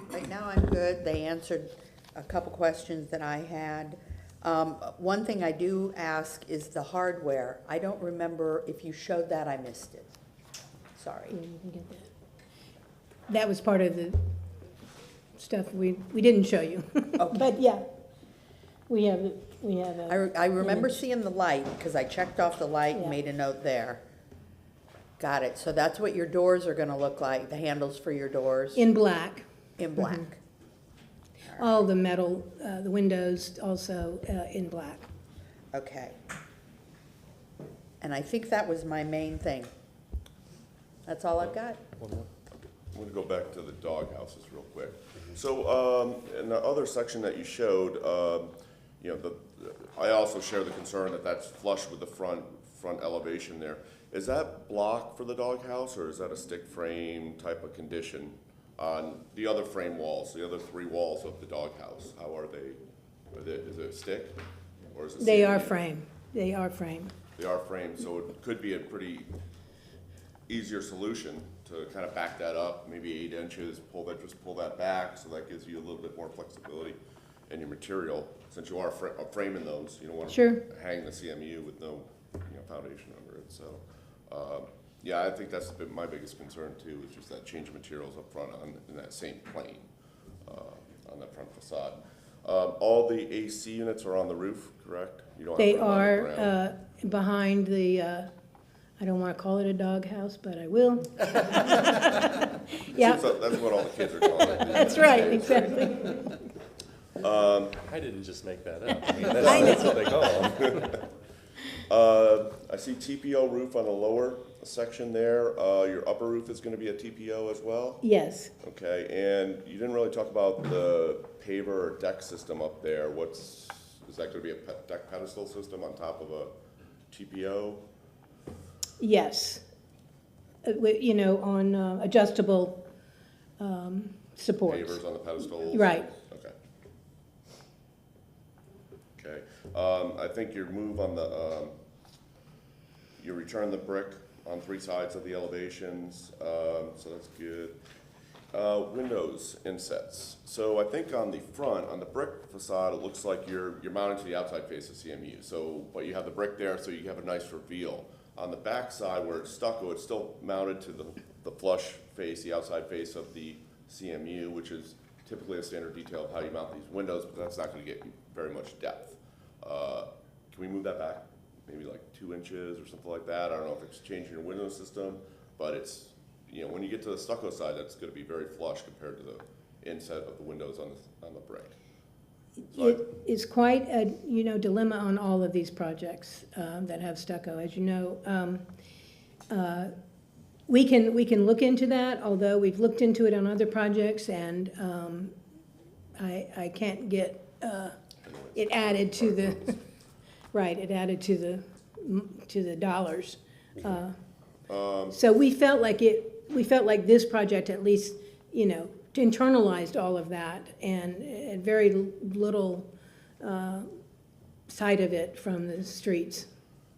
Right now, I'm good. They answered a couple questions that I had. One thing I do ask is the hardware. I don't remember if you showed that, I missed it. Sorry. We can get that. That was part of the stuff we didn't show you. But yeah, we have a. I remember image. seeing the light, because I checked off the light and Yeah. made a note there. Got it. So that's what your doors are gonna look like, the handles for your doors? In black. In black. All the metal, the windows also in black. Okay. And I think that was my main thing. That's all I've got. One more. I'm gonna go back to the dog houses real quick. So, in the other section that you showed, you know, I also share the concern that that's flush with the front elevation there. Is that block for the doghouse, or is that a stick frame type of condition on the other frame walls, the other 3 walls of the doghouse? How are they? Is it stick, or is it? They are CMU? frame. They are frame. They are framed, so it could be a pretty easier solution to kind of back that up, maybe 8 inches, just pull that back, so that gives you a little bit more flexibility in your material. Since you are framing those, you don't want Sure. to hang the CMU with no, foundation under it, so. Yeah, I think that's my biggest concern too, is just that change of materials up front in that same plane, on that front facade. All the AC units are on the roof, correct? You don't have They them on the are ground. behind the, I don't want to call it a doghouse, but I will. Yeah, Seems like that's what all the kids are calling it. that's right, exactly. I didn't just make that up. I mean, that's what they call them. I see TPO roof on the lower section there. Your upper roof is gonna be a TPO as well? Yes. Okay, and you didn't really talk about the paver or deck system up there. Is that gonna be a deck pedestal system on top of a TPO? Yes. On adjustable supports. Pavers on the pedestals? Right. Okay. Okay, I think your move on the, you return the brick on 3 sides of the elevations, so that's good. Windows insets. So I think on the front, on the brick facade, it looks like you're mounted to the outside face of CMU. So, but you have the brick there, so you have a nice reveal. On the back side where it's stucco, it's still mounted to the flush face, the outside face of the CMU, which is typically a standard detail of how you mount these windows, but that's not gonna get you very much depth. Can we move that back? Maybe like 2 inches or something like that? I don't know if it's changing your window system, but it's, when you get to the stucco side, that's gonna be very flush compared to the inset of the windows on the brick. So It is quite a, dilemma on all of these projects that have stucco, as you know. We can look into that, although we've looked into it on other projects, and I can't get it added to the, right, it added to the dollars. So we felt like this project at least, internalized all of that, and had very little sight of it from the streets.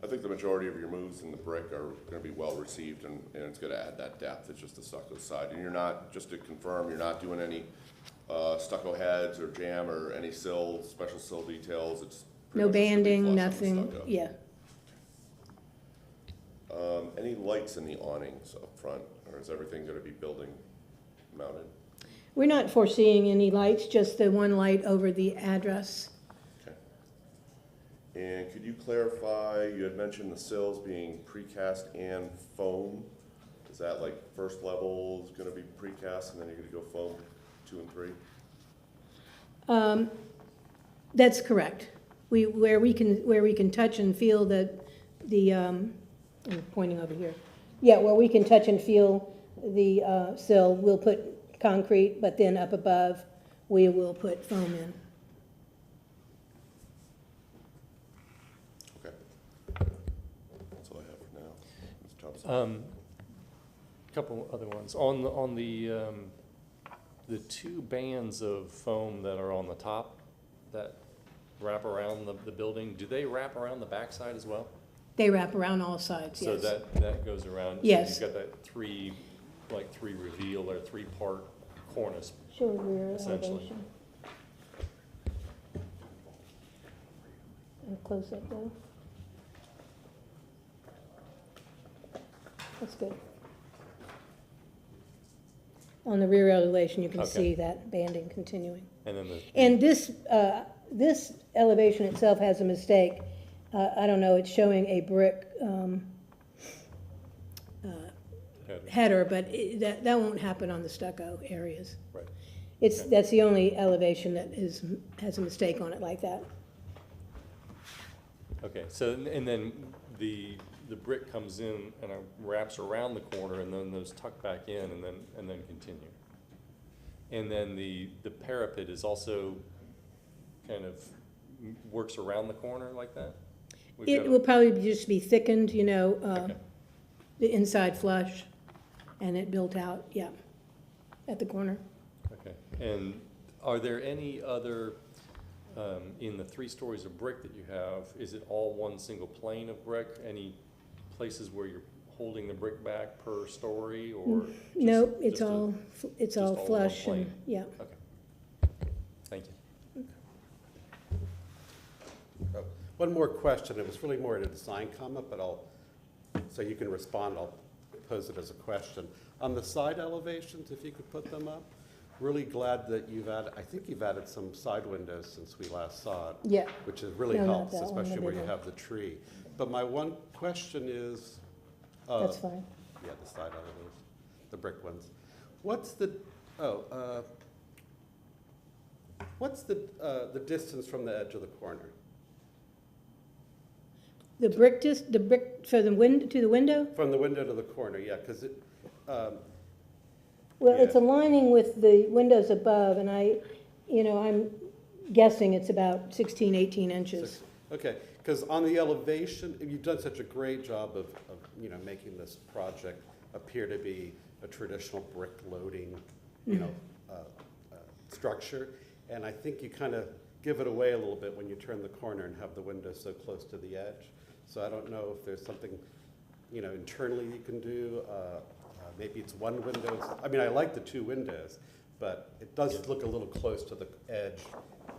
I think the majority of your moves in the brick are gonna be well received, and it's gonna add that depth. It's just the stucco side. And you're not, just to confirm, you're not doing any stucco heads or jam or any special sill details. It's pretty No much just gonna be banding, flush on the nothing, stucco. yeah. Any lights in the awnings up front, or is everything gonna be building mounted? We're not foreseeing any lights, just the one light over the address. Okay. And could you clarify, you had mentioned the sills being precast and foam. Is that like first level is gonna be precast and then you're gonna go foam 2 and 3? That's correct. Where we can touch and feel I'm pointing over here. Yeah, where we can touch and feel the sill, we'll put concrete, but then up above, we will put foam in. Okay. That's all I have for now. Mr. Thompson? Couple other ones. On the 2 bands of foam that are on the top, that wrap around the building, do they wrap around the backside as well? They wrap around all sides, So yes. that goes around? Yes. So you've got that three reveal or three-part cornice. Show rear essentially. elevation. And close that though. That's good. On the rear elevation, you can Okay. see that banding continuing. And then And this elevation itself has a mistake. I don't know, it's showing a brick header, but that won't happen on the stucco areas. Right. That's the only elevation that has a mistake on it like that. Okay, so, and then the brick comes in and wraps around the corner, and then those tuck back in and then continue. And then the parapet is also kind of works around the corner like that? We've got It a- will probably just be thickened, Okay. the inside flush, and it built out, yeah, at the corner. Okay, and are there any other, in the 3 stories of brick that you have, is it all one single plane of brick? Any places where you're holding the brick back per story, or? No, just- it's just a- all, it's all just all one flush, plane? and, yeah. Okay, thank you. Oh, one more question, it was really more a design comment, but so you can respond, I'll pose it as a question. On the side elevations, if you could put them up, really glad that I think you've added some side windows since we last saw it. Yeah. Which is really No, not helps, that one, the especially where big you one. have the tree. But my one question is. That's fine. Yeah, the side elevators, the brick ones. What's the distance from the edge of the corner? The brick for the to the window? From the window to the corner, yeah, because it, Well, it's Yeah. aligning with the windows above, and I'm guessing it's about 16, 18 inches. okay, because on the elevation, you've done such a great job of making this project appear to be a traditional brick loading, structure. And I think you kind of give it away a little bit when you turn the corner and have the window so close to the edge. So I don't know if there's something, internally you can do. Maybe it's one window. I mean, I like the 2 windows, but it does look a little close to the edge,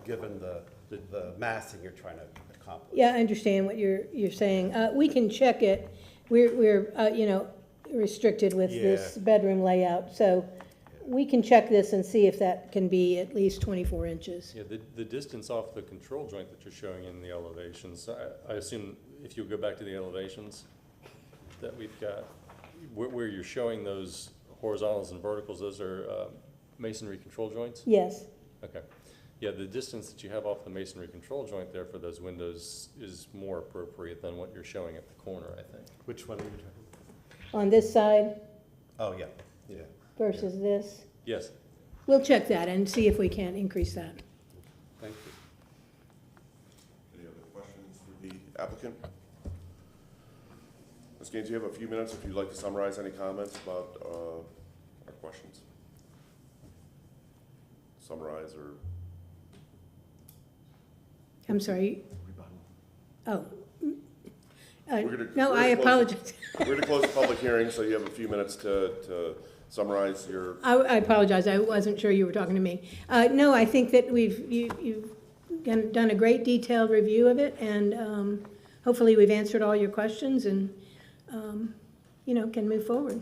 given the massing you're trying to accomplish. Yeah, I understand what you're saying. We can check it. We're restricted with this Yeah. bedroom layout, so we can check this and see if that can be at least 24 inches. Yeah, the distance off the control joint that you're showing in the elevations, I assume if you go back to the elevations that we've got, where you're showing those horizontals and verticals, those are masonry control joints? Yes. Okay. Yeah, the distance that you have off the masonry control joint there for those windows is more appropriate than what you're showing at the corner, I think. Which one are you talking? On this side Oh, yeah, yeah. versus this. Yes. We'll check that and see if we can increase that. Thank you. Any other questions for the applicant? Ms. Gaines, you have a few minutes if you'd like to summarize any comments about our questions. Summarize or I'm sorry. Oh. We're gonna- No, we're I gonna close apologize. We're going to close the public hearing, so you have a few minutes to summarize your, I apologize, I wasn't sure you were talking to me. No, I think that you've done a great detailed review of it, and hopefully we've answered all your questions and, can move forward.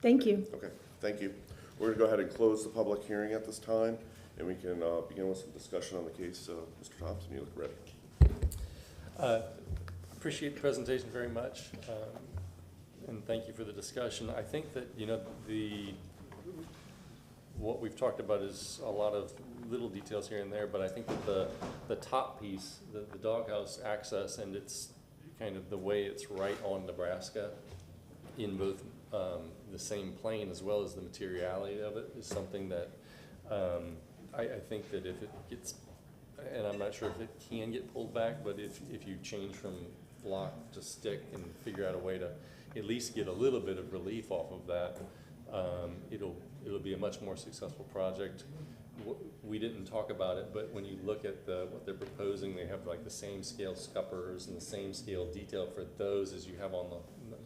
Thank you. okay, thank you. We're going to go ahead and close the public hearing at this time, and we can begin with some discussion on the case. Mr. Thompson, you look ready. Appreciate the presentation very much, and thank you for the discussion. I think that, what we've talked about is a lot of little details here and there, but I think that the top piece, the doghouse access, and it's kind of the way it's right on Nebraska in both the same plane as well as the materiality of it is something that I think that if it gets, and I'm not sure if it can get pulled back, but if you change from block to stick and figure out a way to at least get a little bit of relief off of that, it'll be a much more successful project. we didn't talk about it, but when you look at what they're proposing, they have like the same scale scuppers and the same scale detail for those as you have on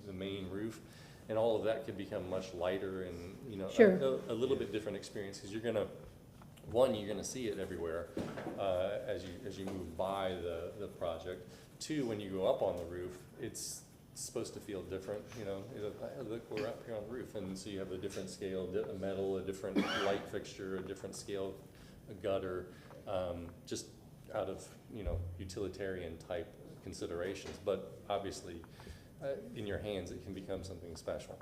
the main roof. And all of that could become much lighter and, you know, Sure. a little bit different experience, because you're gonna see it everywhere, as you move by the project. Two, when you go up on the roof, it's supposed to feel different, you know, look, we're up here on the roof, and so you have a different scale metal, a different light fixture, a different scale gutter, just out of, you know, utilitarian type considerations, but obviously, in your hands, it can become something special.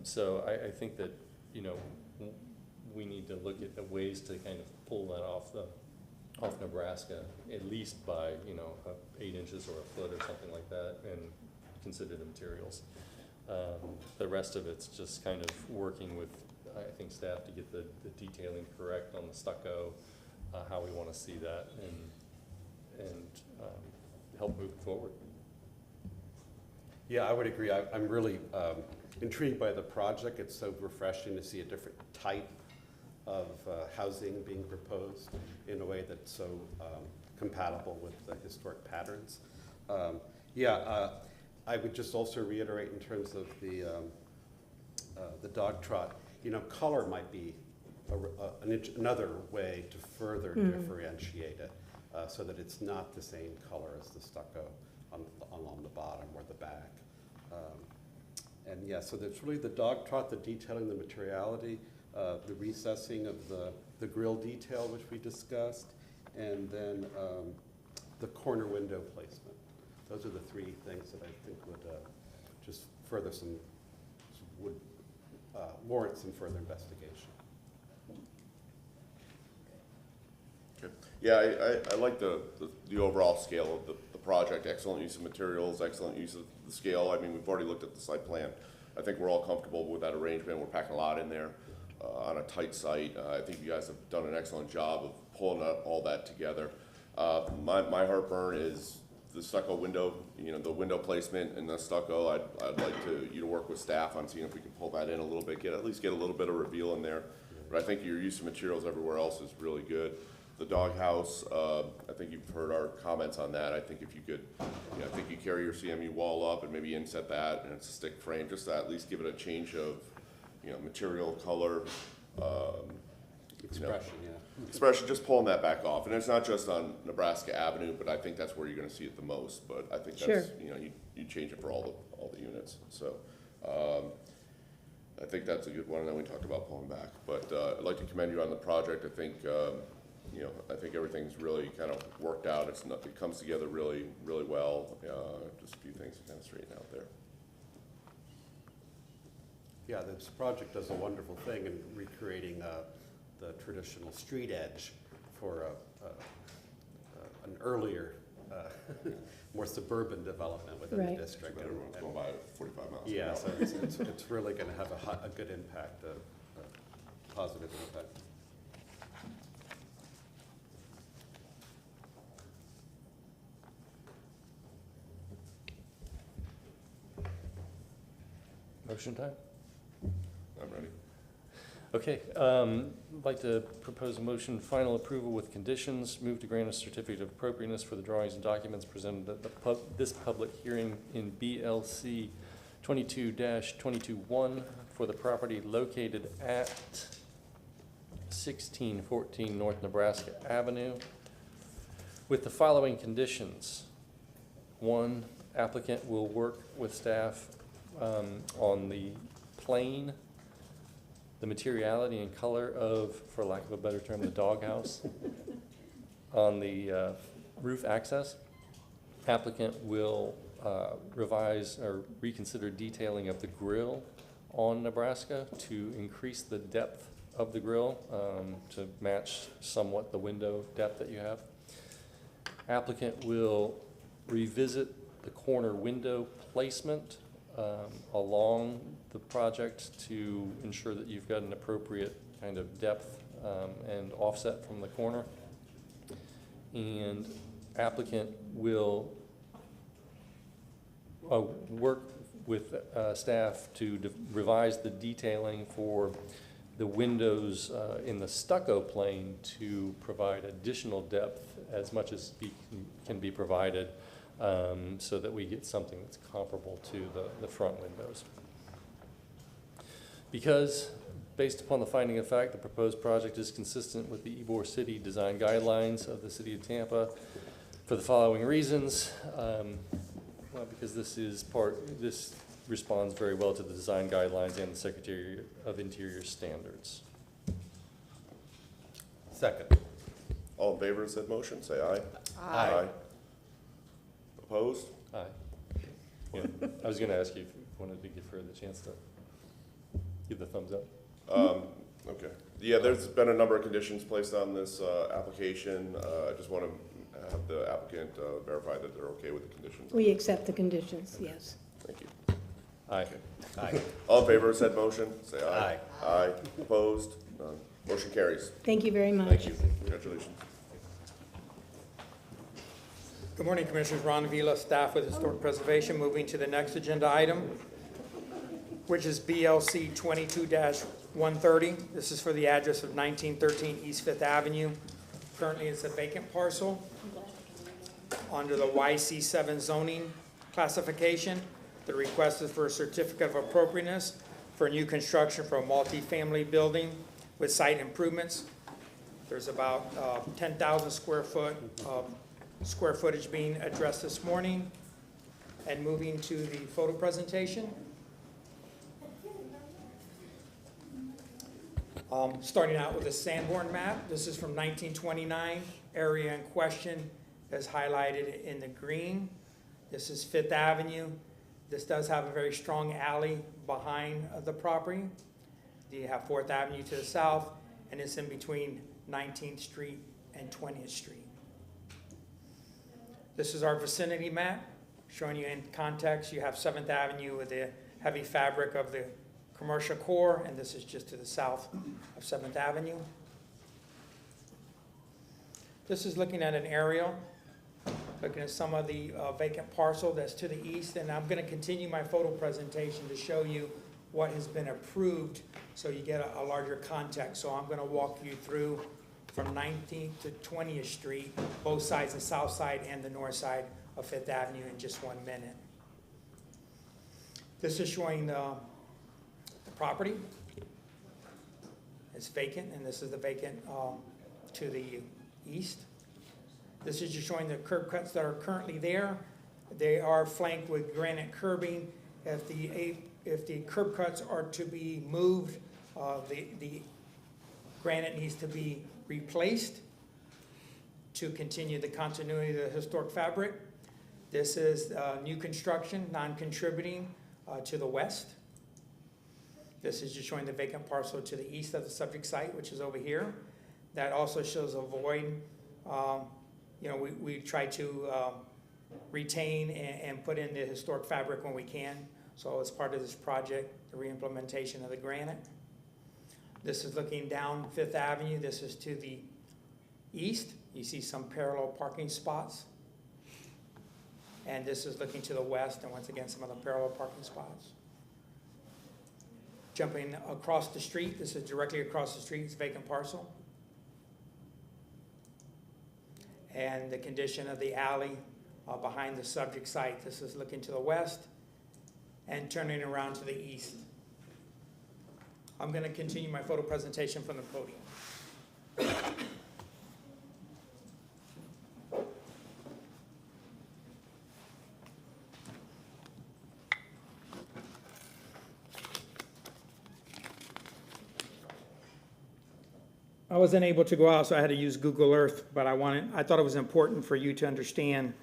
So I think that, you know, we need to look at the ways to kind of pull that off Nebraska, at least by, you know, 8 inches or a foot or something like that, and consider the materials. The rest of it's just kind of working with, I think, staff to get the detailing correct on the stucco, how we want to see that, and help move it forward. Yeah, I would agree. I'm really intrigued by the project. It's so refreshing to see a different type of housing being proposed in a way that's so compatible with the historic patterns. I would just also reiterate in terms of the dog trot, you know, color might be another way to further differentiate it, so that it's not the same color as the stucco along the bottom or the back. And yeah, so there's really the dog trot, the detailing, the materiality, the recessing of the grill detail, which we discussed, and then the corner window placement. Those are the 3 things that I think would just further would warrant some further investigation. Okay. Yeah, I like the overall scale of the project. Excellent use of materials, excellent use of the scale. I mean, we've already looked at the site plan. I think we're all comfortable with that arrangement. We're packing a lot in there on a tight site. I think you guys have done an excellent job of pulling all that together. My heartburn is the stucco window, you know, the window placement and the stucco. I'd like you to work with staff on seeing if we can pull that in a little bit, at least get a little bit of reveal in there. But I think your use of materials everywhere else is really good. The doghouse, I think you've heard our comments on that. I think if you could, I think you carry your CMU wall up and maybe inset that, and it's a stick frame, just to at least give it a change of, you know, material, color, Expression, expression, just pulling that back off. And it's not just on Nebraska Avenue, but I think that's where you're gonna see it the most. But I think that's, Sure. you know, you change it for all the units. So, I think that's a good one, and then we talked about pulling back. But, I'd like to commend you on the project. I think, you know, I think everything's really kind of worked out. It comes together really, really well. Just a few things to kind of straighten out there. Yeah, this project does a wonderful thing in recreating the traditional street edge for an earlier, more suburban development within Right. the district. But everyone's going by at 45 miles an Yeah, hour. so it's really going to have a good impact, a positive impact. Motion time? I'm ready. Okay, I'd like to propose a motion, final approval with conditions, move to grant a certificate of appropriateness for the drawings and documents presented at this public hearing in BLC 22-22-1 for the property located at 1614 North Nebraska Avenue, with the following conditions. 1, applicant will work with staff on the plane, the materiality and color of, for lack of a better term, the doghouse on the roof access. Applicant will revise or reconsider detailing of the grill on Nebraska to increase the depth of the grill to match somewhat the window depth that you have. Applicant will revisit the corner window placement along the project to ensure that you've got an appropriate kind of depth and offset from the corner. And applicant will work with staff to revise the detailing for the windows in the stucco plane to provide additional depth as much as can be provided, so that we get something that's comparable to the front windows. Because, based upon the finding of fact, the proposed project is consistent with the Ybor City design guidelines of the City of Tampa for the following reasons. Well, because this responds very well to the design guidelines and the Secretary of Interior standards. Second. All in favor of said motion, say aye. Aye. Opposed? Aye. Yeah, I was gonna ask you if you wanted to give her the chance to give the thumbs up. Okay. Yeah, there's been a number of conditions placed on this application. I just want to have the applicant verify that they're okay with the conditions. We accept the conditions, yes. Thank you. Aye. Aye. All in favor of said motion, say aye. Aye. Aye. Opposed? None. Motion carries. Thank you very much. Thank you. Congratulations. Good morning, Commissioners. Ron Vila, staff with Historic Preservation. Moving to the next agenda item, which is BLC 22-130. This is for the address of 1913 East Fifth Avenue. Currently, it's a vacant parcel under the YC7 zoning classification. The request is for a certificate of appropriateness for new construction for a multifamily building with site improvements. There's about 10,000 square foot of square footage being addressed this morning. And moving to the photo presentation. Starting out with a Sanborn map. This is from 1929. Area in question is highlighted in the green. This is Fifth Avenue. This does have a very strong alley behind the property. You have 4th Avenue to the south, and it's in between 19th Street and 20th Street. This is our vicinity map, showing you in context. You have 7th Avenue with the heavy fabric of the commercial core, and this is just to the south of 7th Avenue. This is looking at an aerial, looking at some of the vacant parcel that's to the east, and I'm going to continue my photo presentation to show you what has been approved so you get a larger context. So I'm going to walk you through from 19th to 20th Street, both sides, the south side and the north side of 5th Avenue in just 1 minute. This is showing the property. It's vacant, and this is the vacant to the east. This is just showing the curb cuts that are currently there. They are flanked with granite curbing. If the curb cuts are to be moved, the granite needs to be replaced to continue the continuity of the historic fabric. This is new construction, non-contributing to the west. This is just showing the vacant parcel to the east of the subject site, which is over here. That also shows a void. We try to retain and put in the historic fabric when we can. So as part of this project, the reimplementation of the granite. This is looking down 5th Avenue. This is to the east. You see some parallel parking spots. And this is looking to the west, and once again, some of the parallel parking spots. Jumping across the street, this is directly across the street, it's vacant parcel. And the condition of the alley behind the subject site. This is looking to the west and turning around to the east. I'm going to continue my photo presentation from the podium. I wasn't able to go out, so I had to use Google Earth, but I thought it was important for you to understand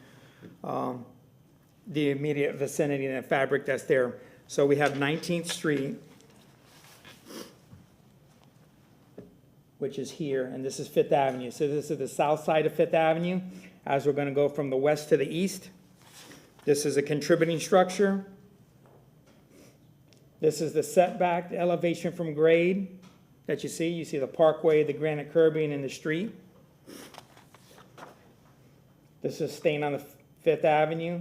the immediate vicinity and the fabric that's there. So we have 19th Street, which is here, and this is 5th Avenue. So this is the south side of 5th Avenue, as we're going to go from the west to the east. This is a contributing structure. This is the setback, the elevation from grade that you see. You see the parkway, the granite curbing, and the street. This is staying on the 5th Avenue.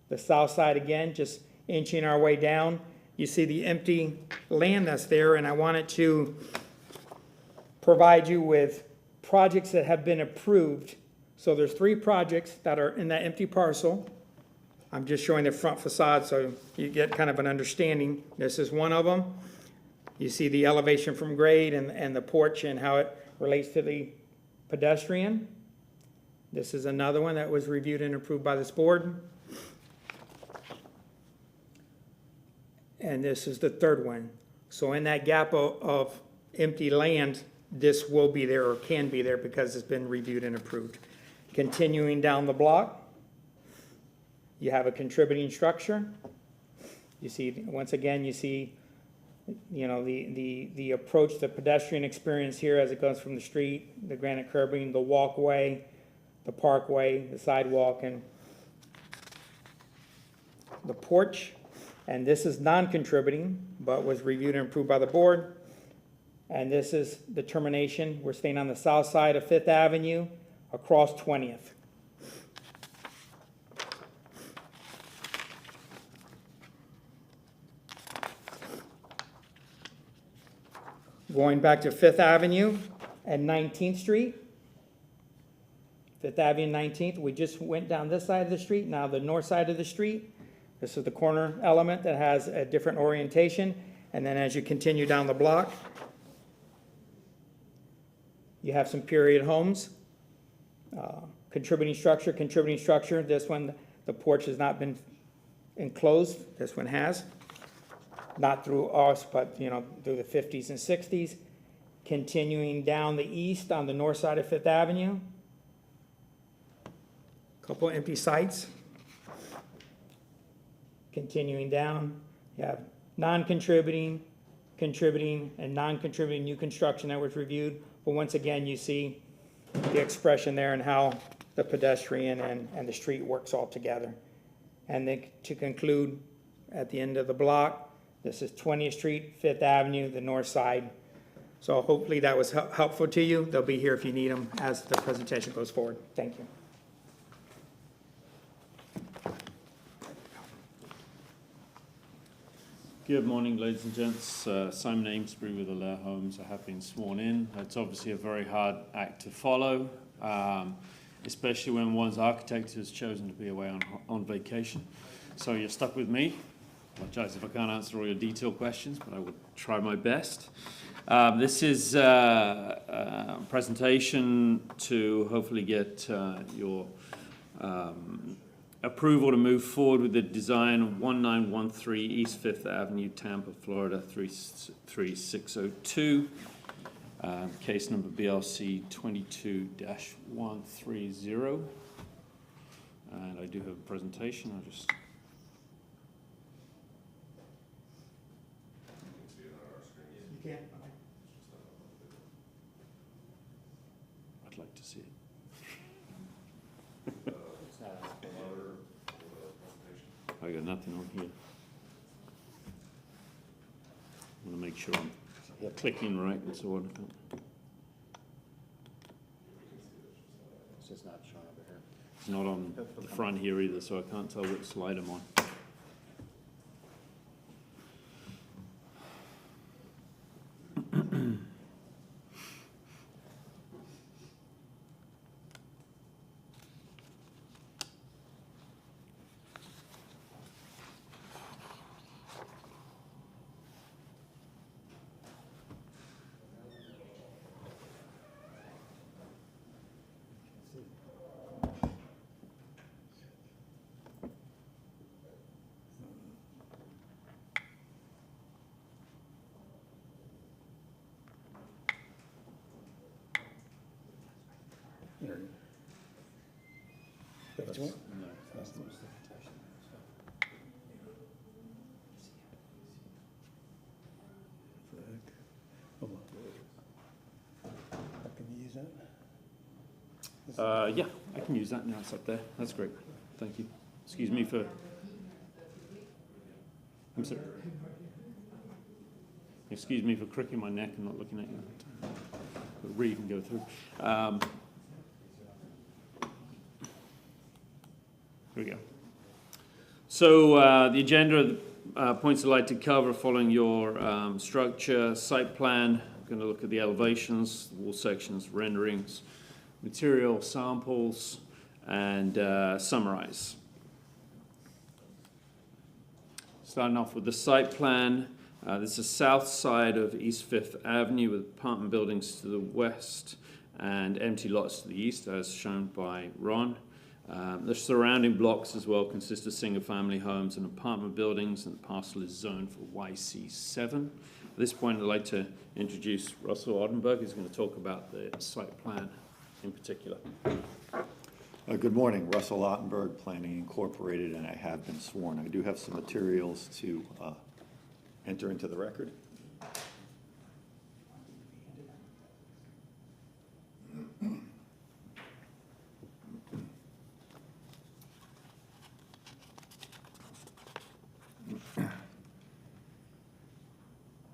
The south side again, just inching our way down. You see the empty land that's there, and I wanted to provide you with projects that have been approved. So there's 3 projects that are in that empty parcel. I'm just showing the front facade so you get kind of an understanding. This is one of them. You see the elevation from grade and the porch and how it relates to the pedestrian. This is another one that was reviewed and approved by this board. And this is the third one. So in that gap of empty land, this will be there or can be there because it's been reviewed and approved. Continuing down the block, you have a contributing structure. You see, once again, you see, you know, the approach, the pedestrian experience here as it goes from the street, the granite curbing, the walkway, the parkway, the sidewalk, and the porch. And this is non-contributing, but was reviewed and approved by the board. And this is the termination. We're staying on the south side of Fifth Avenue across 20th. Going back to Fifth Avenue and 19th Street. Fifth Avenue and 19th, we just went down this side of the street, now the north side of the street. This is the corner element that has a different orientation. And then as you continue down the block, you have some period homes. Contributing structure. This one, the porch has not been enclosed. This one has. Not through us, but you know, through the 50s and 60s. Continuing down the east on the north side of Fifth Avenue. Couple empty sites. Continuing down, you have non-contributing, contributing, and non-contributing new construction that was reviewed. But once again, you see the expression there and how the pedestrian and the street works all together. And then to conclude, at the end of the block, this is 20th Street, Fifth Avenue, the north side. So hopefully that was helpful to you. They'll be here if you need them as the presentation goes forward. Thank you. Good morning, ladies and gents. Simon Amesbury with Allaire Homes. I have been sworn in. It's obviously a very hard act to follow, especially when one's architect has chosen to be away on vacation. So you're stuck with me. I apologize if I can't answer all your detailed questions, but I will try my best. This is a presentation to hopefully get your approval to move forward with the design of 1913 East Fifth Avenue, Tampa, Florida 33602. Case number BLC 22-130. And I do have a presentation. I'll just. You can. I'd like to see it. I got nothing on here. I want to make sure I'm clicking right and so on. It's just not showing over here. It's not on the front here either, so I can't tell which slide I'm on. Yeah, I can use that now. It's up there. That's great. Thank you. Excuse me for. I'm sorry. Excuse me for cricking my neck and not looking at you. But read and go through. Here we go. So the agenda, points I'd like to cover following your structure, site plan, going to look at the elevations, the wall sections, renderings, material samples, and summarize. Starting off with the site plan. This is the south side of East Fifth Avenue with apartment buildings to the west and empty lots to the east, as shown by Ron. The surrounding blocks as well consist of single-family homes and apartment buildings, and the parcel is zoned for YC7. At this point, I'd like to introduce Russell Ottenberg, who's going to talk about the site plan in particular. Good morning, Russell Ottenberg, Planning Incorporated, and I have been sworn. I do have some materials to enter into the record.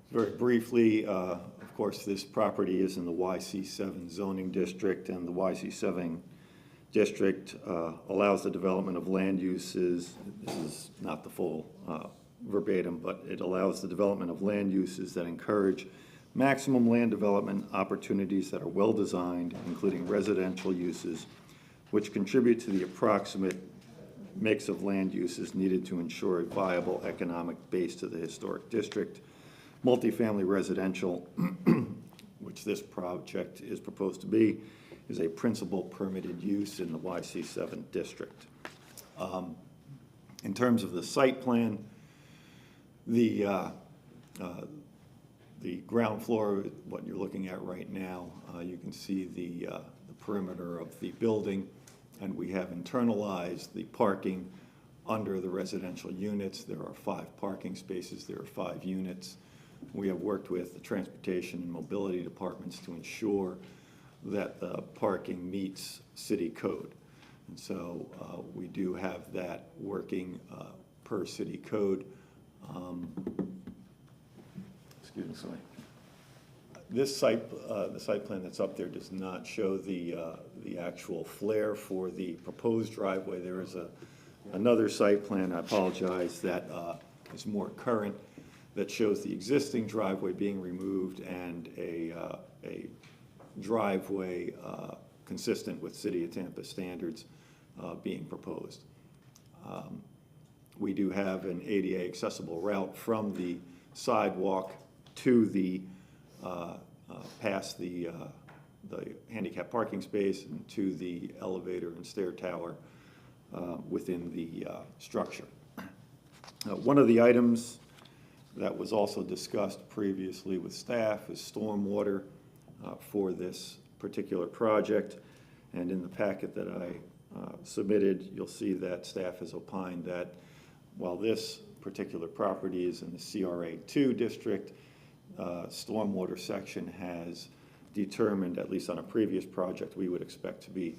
Very briefly, of course, this property is in the YC7 zoning district, and the YC7 district allows the development of land uses. This is not the full verbatim, but it allows the development of land uses that encourage maximum land development opportunities that are well-designed, including residential uses, which contribute to the approximate mix of land uses needed to ensure a viable economic base to the historic district. Multifamily residential, which this project is proposed to be, is a principal permitted use in the YC7 district. In terms of the site plan, the ground floor, what you're looking at right now, you can see the perimeter of the building, and we have internalized the parking under the residential units. There are 5 parking spaces, there are 5 units. We have worked with the transportation and mobility departments to ensure that the parking meets city code. And so we do have that working per city code. Excuse me, sorry. This site, the site plan that's up there does not show the actual flare for the proposed driveway. There is another site plan, I apologize, that is more current, that shows the existing driveway being removed and a driveway consistent with City of Tampa standards being proposed. We do have an ADA accessible route from the sidewalk to the past the handicap parking space and to the elevator and stair tower within the structure. One of the items that was also discussed previously with staff is stormwater for this particular project. And in the packet that I submitted, you'll see that staff has opined that while this particular property is in the CRA2 district, stormwater section has determined, at least on a previous project, we would expect to be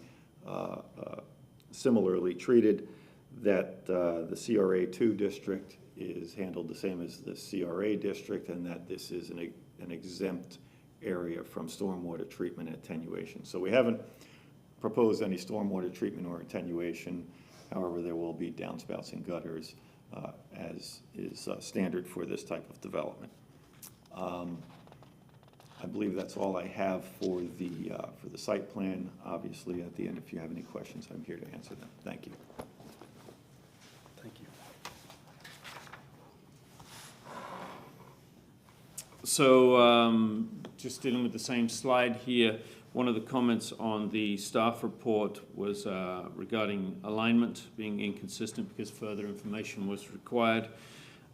similarly treated, that the CRA2 district is handled the same as the CRA district, and that this is an exempt area from stormwater treatment and attenuation. So we haven't proposed any stormwater treatment or attenuation. However, there will be downspouts and gutters as is standard for this type of development. I believe that's all I have for the site plan. Obviously, at the end, if you have any questions, I'm here to answer them. Thank you. Thank you. So just dealing with the same slide here, one of the comments on the staff report was regarding alignment being inconsistent because further information was required.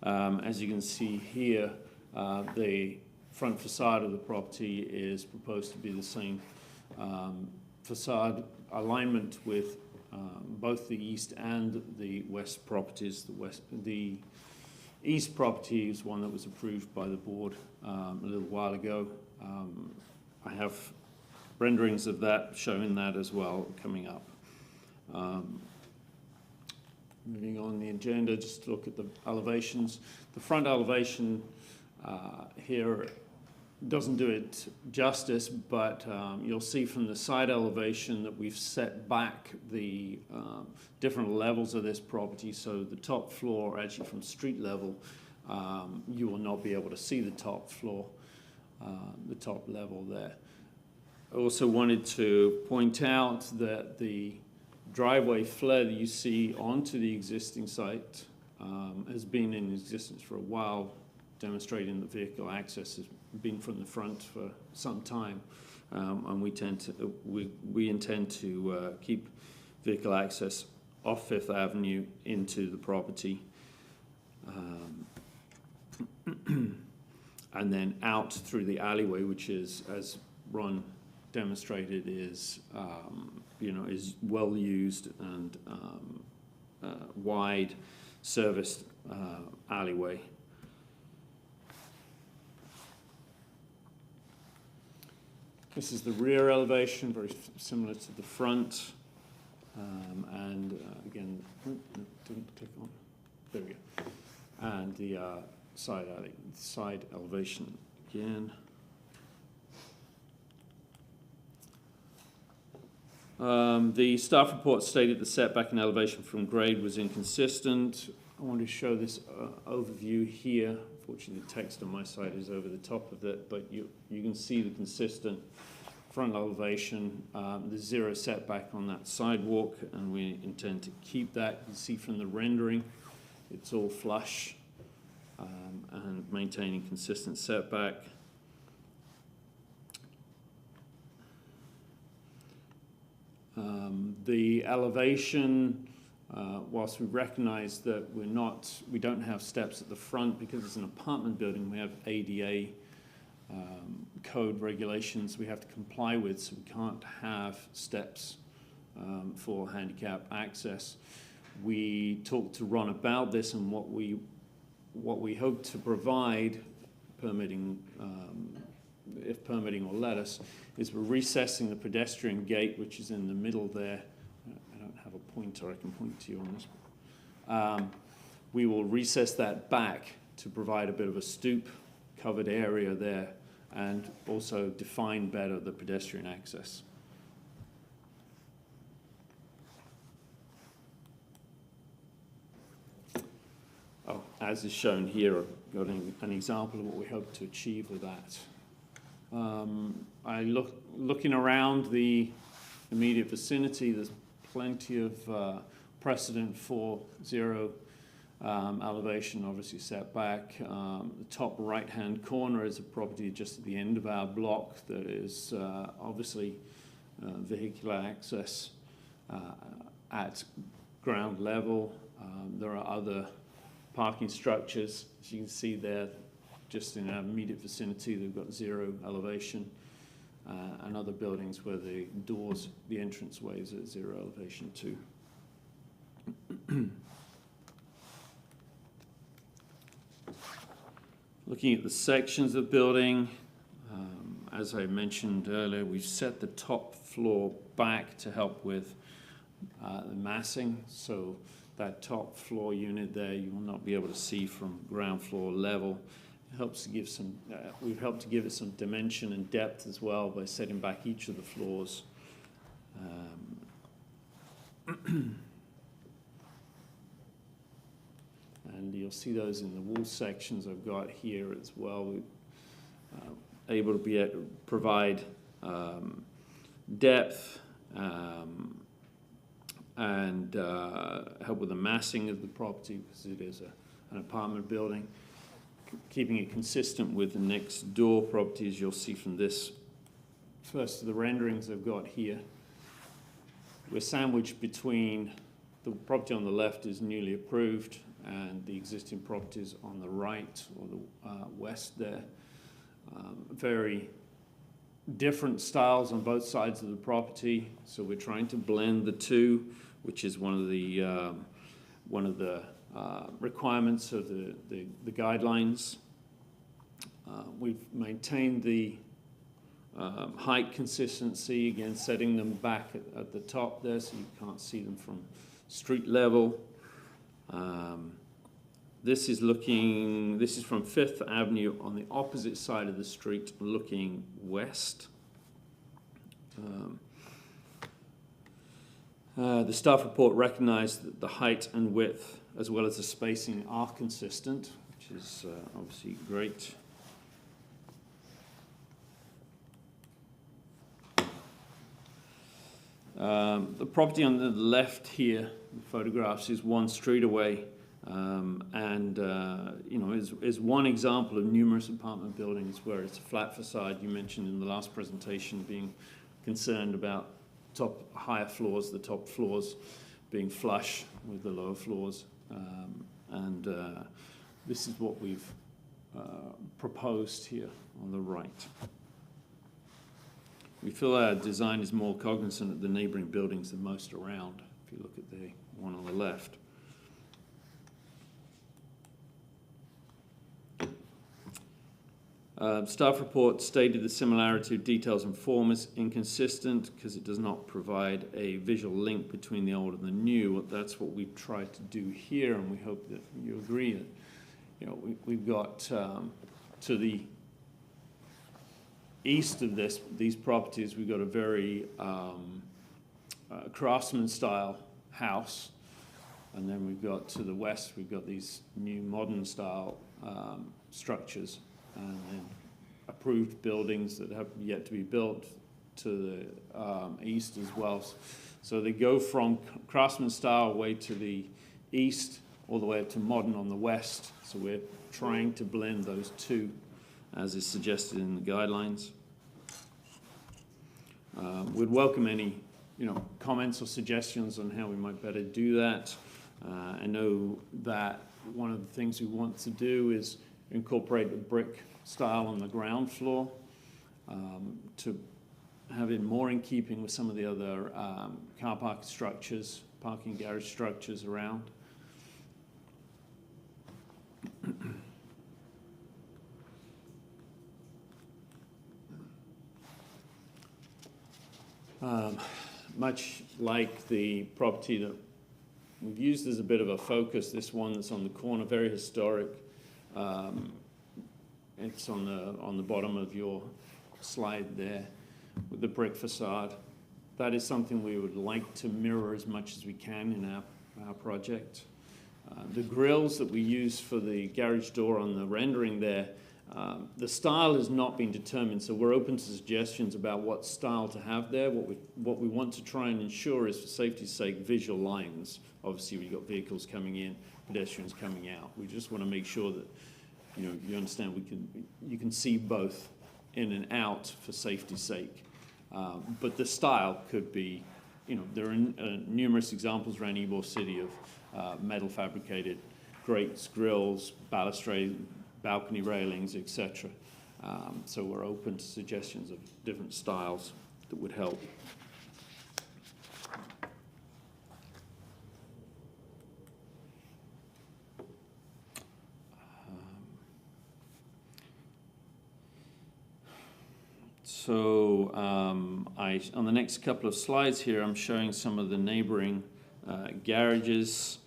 As you can see here, the front facade of the property is proposed to be the same facade alignment with both the east and the west properties. The east property is one that was approved by the board a little while ago. I have renderings of that showing that as well coming up. Moving on the agenda, just to look at the elevations. The front elevation here doesn't do it justice, but you'll see from the side elevation that we've set back the different levels of this property. So the top floor, actually from street level, you will not be able to see the top floor. the top level there. I also wanted to point out that the driveway flare that you see onto the existing site has been in existence for a while, demonstrating that vehicle access has been from the front for some time. And we intend to keep vehicle access off Fifth Avenue into the property. And then out through the alleyway, which is, as Ron demonstrated, is is well used and wide serviced alleyway. This is the rear elevation, very similar to the front. Again, didn't click on. There we go. And the side elevation again. The staff report stated the setback and elevation from grade was inconsistent. I want to show this overview here. Unfortunately, the text on my side is over the top of it, but you can see the consistent front elevation. There's zero setback on that sidewalk, and we intend to keep that. You can see from the rendering, it's all flush and maintaining consistent setback. The elevation, whilst we recognize that we don't have steps at the front because it's an apartment building, we have ADA code regulations we have to comply with, so we can't have steps for handicap access. We talked to Ron about this, and what we hope to provide, permitting, if permitting will let us, is we're recessing the pedestrian gate, which is in the middle there. I don't have a pointer I can point to you on this. We will recess that back to provide a bit of a stoop covered area there, and also define better the pedestrian access. Oh, as is shown here, I've got an example of what we hope to achieve with that. Looking around the immediate vicinity, there's plenty of precedent for zero elevation, obviously set back. The top right-hand corner is a property just at the end of our block that is obviously vehicular access at ground level. There are other parking structures, as you can see there, just in our immediate vicinity. They've got zero elevation, and other buildings where the doors, the entranceway is at zero elevation too. Looking at the sections of the building, as I mentioned earlier, we've set the top floor back to help with the massing. So that top floor unit there, you will not be able to see from ground floor level. It helps to give some, we've helped to give it some dimension and depth as well by setting back each of the floors. And you'll see those in the wall sections I've got here as well. We're able to provide depth and help with the massing of the property because it is an apartment building. Keeping it consistent with the next door properties you'll see from this. First of the renderings I've got here. We're sandwiched between the property on the left is newly approved and the existing properties on the right or the west there. Very different styles on both sides of the property, so we're trying to blend the two, which is one of the requirements of the guidelines. We've maintained the height consistency, again setting them back at the top there so you can't see them from street level. This is from Fifth Avenue on the opposite side of the street looking west. The staff report recognized that the height and width as well as the spacing are consistent, which is obviously great. The property on the left here, the photographs, is one street away, you know, is one example of numerous apartment buildings where it's a flat facade. You mentioned in the last presentation being concerned about higher floors, the top floors being flush with the lower floors, this is what we've proposed here on the right. We feel our design is more cognizant of the neighboring buildings than most around, if you look at the one on the left. Staff report stated the similarity of details and form is inconsistent because it does not provide a visual link between the old and the new. That's what we've tried to do here, and we hope that you agree that, you know, we've got to the east of these properties, we've got a very craftsman style house, and then we've got to the west, we've got these new modern style structures, and then approved buildings that have yet to be built to the east as well. So they go from craftsman style way to the east, all the way up to modern on the west. So we're trying to blend those two, as is suggested in the guidelines. We'd welcome any, you know, comments or suggestions on how we might better do that. I know that one of the things we want to do is incorporate a brick style on the ground floor to have it more in keeping with some of the other car park structures, parking garage structures around. Much like the property that we've used as a bit of a focus, this one that's on the corner, very historic. It's on the bottom of your slide there with the brick facade. That is something we would like to mirror as much as we can in our project. The grills that we use for the garage door on the rendering there, the style has not been determined, so we're open to suggestions about what style to have there. What we want to try and ensure is, for safety's sake, visual lines. Obviously, we've got vehicles coming in, pedestrians coming out. We just want to make sure that, you know, you understand you can see both in and out for safety's sake. But the style could be, you know, there are numerous examples around Ybor City of metal fabricated grates, grills, balustrade, balcony railings, etc. So we're open to suggestions of different styles that would help. On the next couple of slides here, I'm showing some of the neighboring garages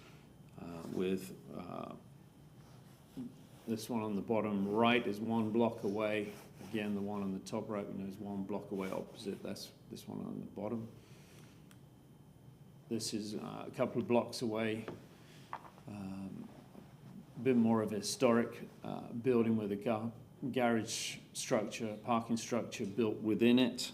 with this one on the bottom right is 1 block away. Again, the one on the top right we know is 1 block away opposite. That's this one on the bottom. This is a couple of blocks away. A bit more of a historic building with a garage structure, parking structure built within it.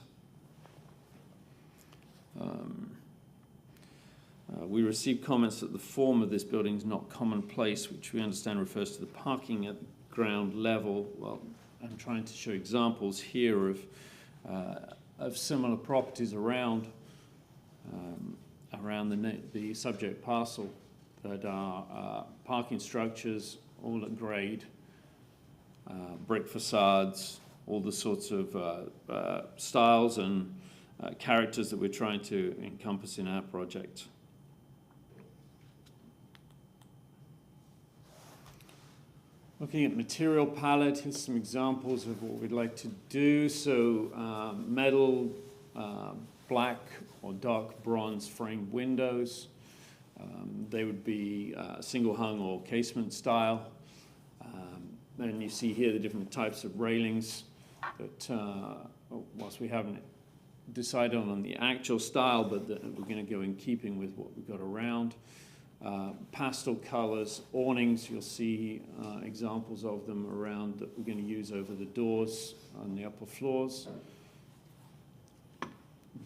We received comments that the form of this building is not commonplace, which we understand refers to the parking at ground level. Well, I'm trying to show examples here of similar properties around the subject parcel that are parking structures, all at grade, brick facades, all the sorts of styles and characters that we're trying to encompass in our project. Looking at material palette, here's some examples of what we'd like to do. So metal, black or dark bronze framed windows. They would be single hung or casement style. Then you see here the different types of railings that, whilst we haven't decided on the actual style, but we're going to go in keeping with what we've got around. Pastel colors, awnings, you'll see examples of them around that we're going to use over the doors on the upper floors.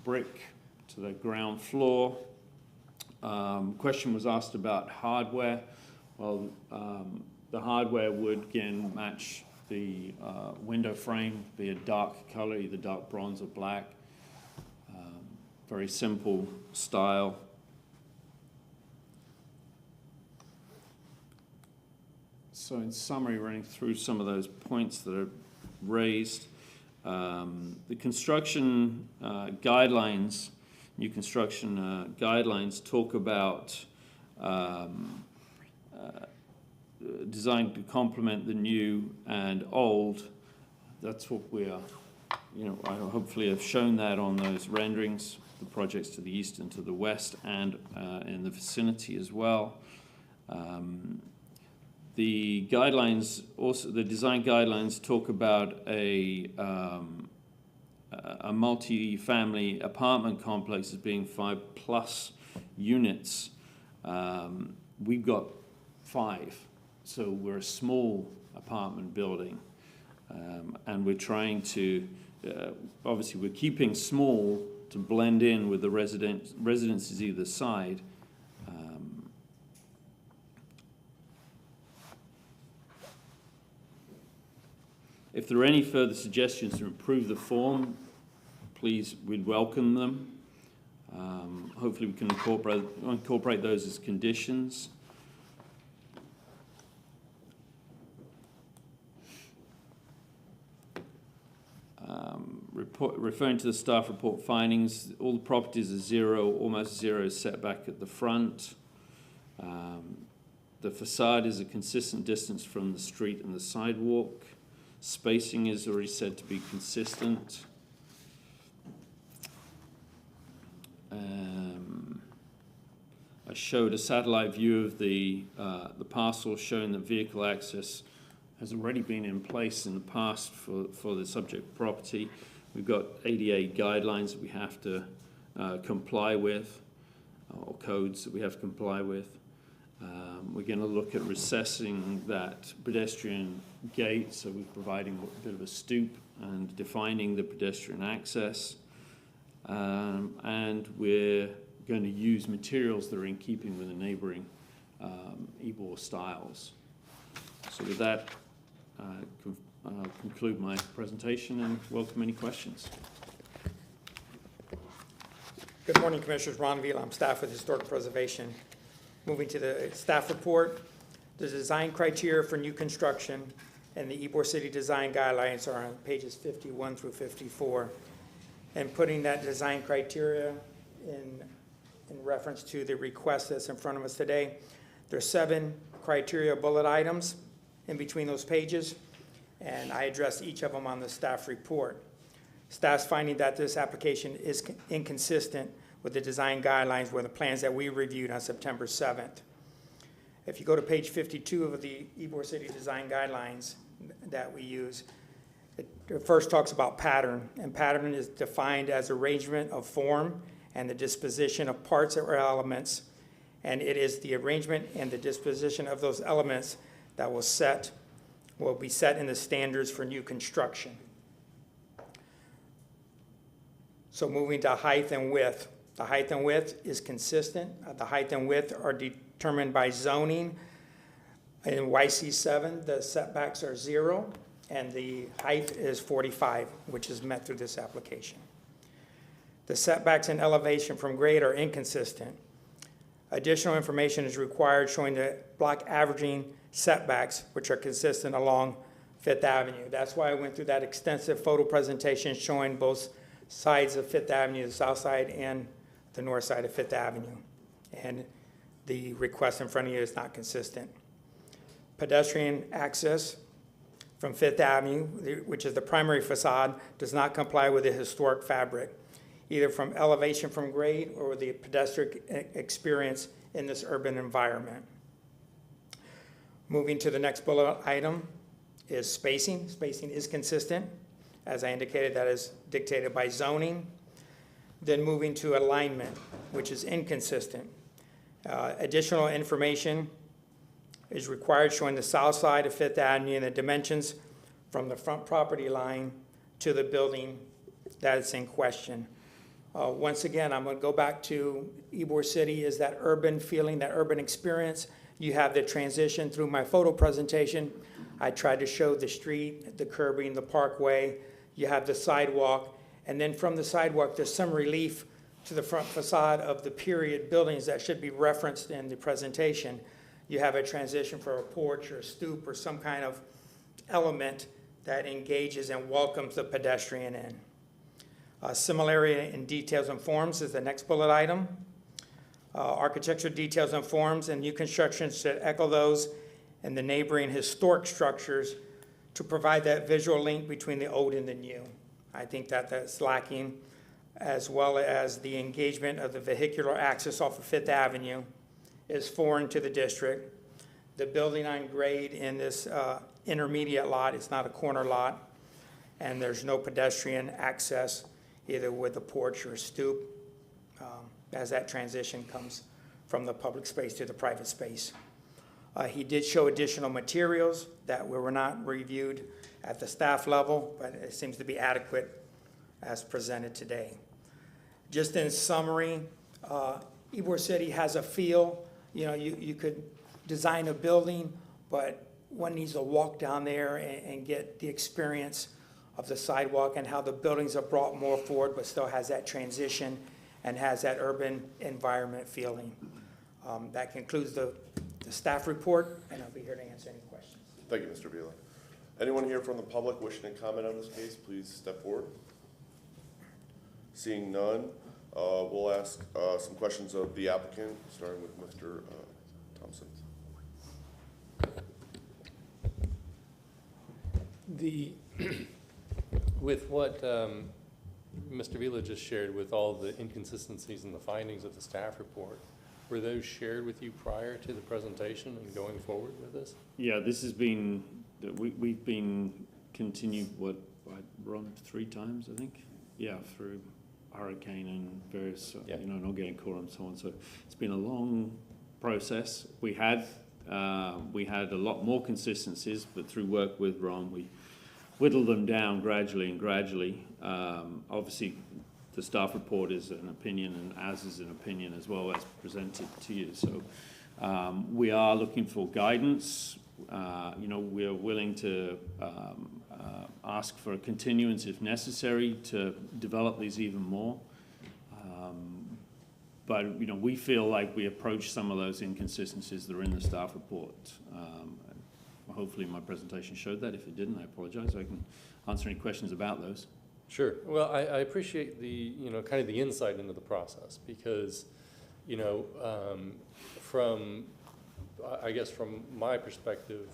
Brick to the ground floor. Question was asked about hardware. Well, the hardware would again match the window frame, be a dark color, either dark bronze or black. Very simple style. So in summary, running through some of those points that are raised, the construction guidelines, new construction guidelines talk about designed to complement the new and old. That's what we are, I hopefully have shown that on those renderings, the projects to the east and to the west and in the vicinity as well. The guidelines, also the design guidelines talk about a multi-family apartment complex as being 5+ units. We've got 5. So we're a small apartment building, and we're trying to, obviously we're keeping small to blend in with the residences either side. If there are any further suggestions to improve the form, please, we'd welcome them. Hopefully we can incorporate those as conditions. Referring to the staff report findings, all the properties are zero, almost zero setback at the front. The facade is a consistent distance from the street and the sidewalk. Spacing is already said to be consistent. I showed a satellite view of the parcel showing that vehicle access has already been in place in the past for the subject property. We've got ADA guidelines that we have to comply with, or codes that we have to comply with. We're going to look at recessing that pedestrian gate, so we're providing a bit of a stoop and defining the pedestrian access. And we're going to use materials that are in keeping with the neighboring Ybor styles. So with that, conclude my presentation and welcome any questions. Good morning, Commissioners. Ron Vila, I'm staff with Historic Preservation. Moving to the staff report, the design criteria for new construction and the Ybor City Design Guidelines are on pages 51 through 54. And putting that design criteria in reference to the request that's in front of us today, there's 7 criteria bullet items in between those pages, and I addressed each of them on the staff report. Staff's finding that this application is inconsistent with the design guidelines were the plans that we reviewed on September 7th. If you go to page 52 of the Ybor City Design Guidelines that we use, it first talks about pattern, and pattern is defined as arrangement of form and the disposition of parts or elements, and it is the arrangement and the disposition of those elements that will be set in the standards for new construction. So moving to height and width. The height and width is consistent. The height and width are determined by zoning. In YC7, the setbacks are 0, and the height is 45, which is met through this application. The setbacks and elevation from grade are inconsistent. Additional information is required showing the block averaging setbacks, which are consistent along Fifth Avenue. That's why I went through that extensive photo presentation showing both sides of Fifth Avenue, the south side and the north side of Fifth Avenue. And the request in front of you is not consistent. Pedestrian access from Fifth Avenue, which is the primary facade, does not comply with the historic fabric, either from elevation from grade or the pedestrian experience in this urban environment. Moving to the next bullet item is spacing. Spacing is consistent. As I indicated, that is dictated by zoning. Then moving to alignment, which is inconsistent. Additional information is required showing the south side of Fifth Avenue and the dimensions from the front property line to the building that is in question. Once again, I'm gonna go back to Ybor City is that urban feeling, that urban experience. You have the transition through my photo presentation. I tried to show the street, the curbing, the parkway. You have the sidewalk, and then from the sidewalk, there's some relief to the front facade of the period buildings that should be referenced in the presentation. You have a transition for a porch or a stoop or some kind of element that engages and welcomes the pedestrian in. Similarity in details and forms is the next bullet item. Architectural details and forms and new construction should echo those in the neighboring historic structures to provide that visual link between the old and the new. I think that that's lacking, as well as the engagement of the vehicular access off of Fifth Avenue is foreign to the district. The building on grade in this intermediate lot, it's not a corner lot, and there's no pedestrian access either with a porch or a stoop as that transition comes from the public space to the private space. He did show additional materials that were not reviewed at the staff level, but it seems to be adequate as presented today. Just in summary, Ybor City has a feel. You know, you could design a building, but one needs to walk down there and get the experience of the sidewalk and how the buildings are brought more forward, but still has that transition and has that urban environment feeling. That concludes the staff report, and I'll be here to answer any questions. Thank you, Mr. Vila. Anyone here from the public wishing to comment on this case, please step forward. Seeing none, we'll ask some questions of the applicant, starting with Mr. Thompson. With what Mr. Vila just shared, with all the inconsistencies in the findings of the staff report, were those shared with you prior to the presentation and going forward with this? Yeah, this has been, we've been continued, Ron, 3 times, I think? Yeah, through hurricane and various, not getting caught and so on. So it's been a long process. We had a lot more consistencies, but through work with Ron, we whittled them down gradually. Obviously, the staff report is an opinion, and as is an opinion as well as presented to you. So we are looking for guidance. We are willing to ask for a continuance if necessary to develop these even more. But we feel like we approach some of those inconsistencies that are in the staff report. Hopefully my presentation showed that. If it didn't, I apologize. I can answer any questions about those. Sure. Well, I appreciate the, kind of the insight into the process because, from my perspective,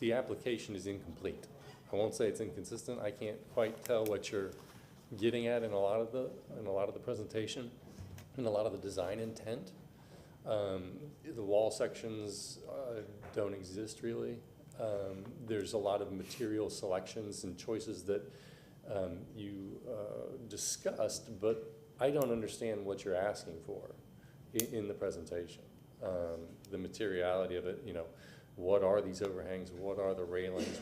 the application is incomplete. I won't say it's inconsistent. I can't quite tell what you're getting at in a lot of the presentation and a lot of the design intent. The wall sections don't exist really. There's a lot of material selections and choices that you discussed, but I don't understand what you're asking for in the presentation. The materiality of it, what are these overhangs? What are the railings?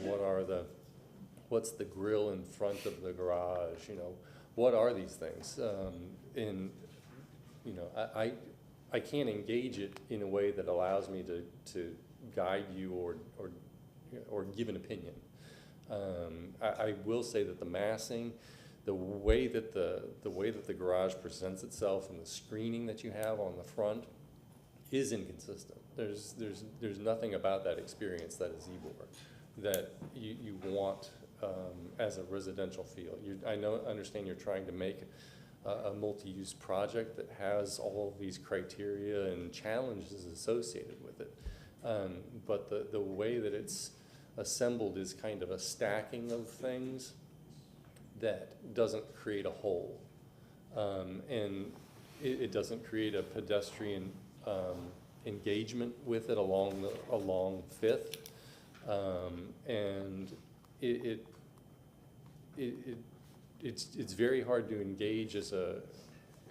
What's the grill in front of the garage? What are these things? I can't engage it in a way that allows me to guide you or give an opinion. I will say that the massing, the way that the garage presents itself and the screening that you have on the front is inconsistent. There's nothing about that experience that is Ybor that you want as a residential feel. I understand you're trying to make a multi-use project that has all of these criteria and challenges associated with it. But the way that it's assembled is kind of a stacking of things that doesn't create a whole. And it doesn't create a pedestrian engagement with it along Fifth. And it's very hard to engage as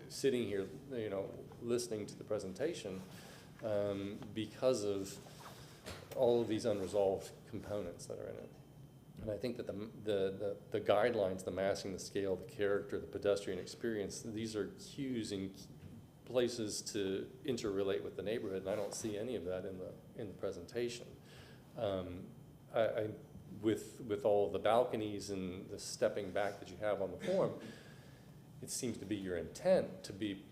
sitting here, listening to the presentation because of all of these unresolved components that are in it. And I think that the guidelines, the massing, the scale, the character, the pedestrian experience, these are cues and places to interrelate with the neighborhood, and I don't see any of that in the presentation. With all the balconies and the stepping back that you have on the form, it seems to be your intent to be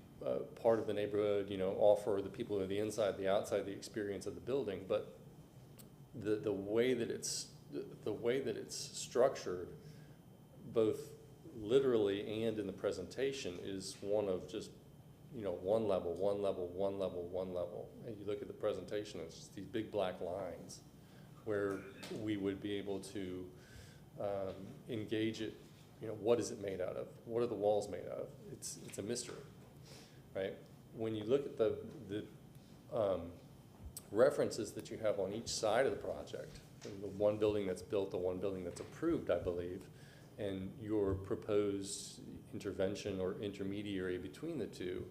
part of the neighborhood, you know, offer the people who are the inside, the outside, the experience of the building, but the way that it's structured, both literally and in the presentation, is one of just, you know, one level, one level, one level, one level. And you look at the presentation, it's just these big black lines where we would be able to engage it. You know, what is it made out of? What are the walls made out of? It's a mystery, right? When you look at the references that you have on each side of the project, the one building that's built, the one building that's approved, I believe, and your proposed intervention or intermediary between the two,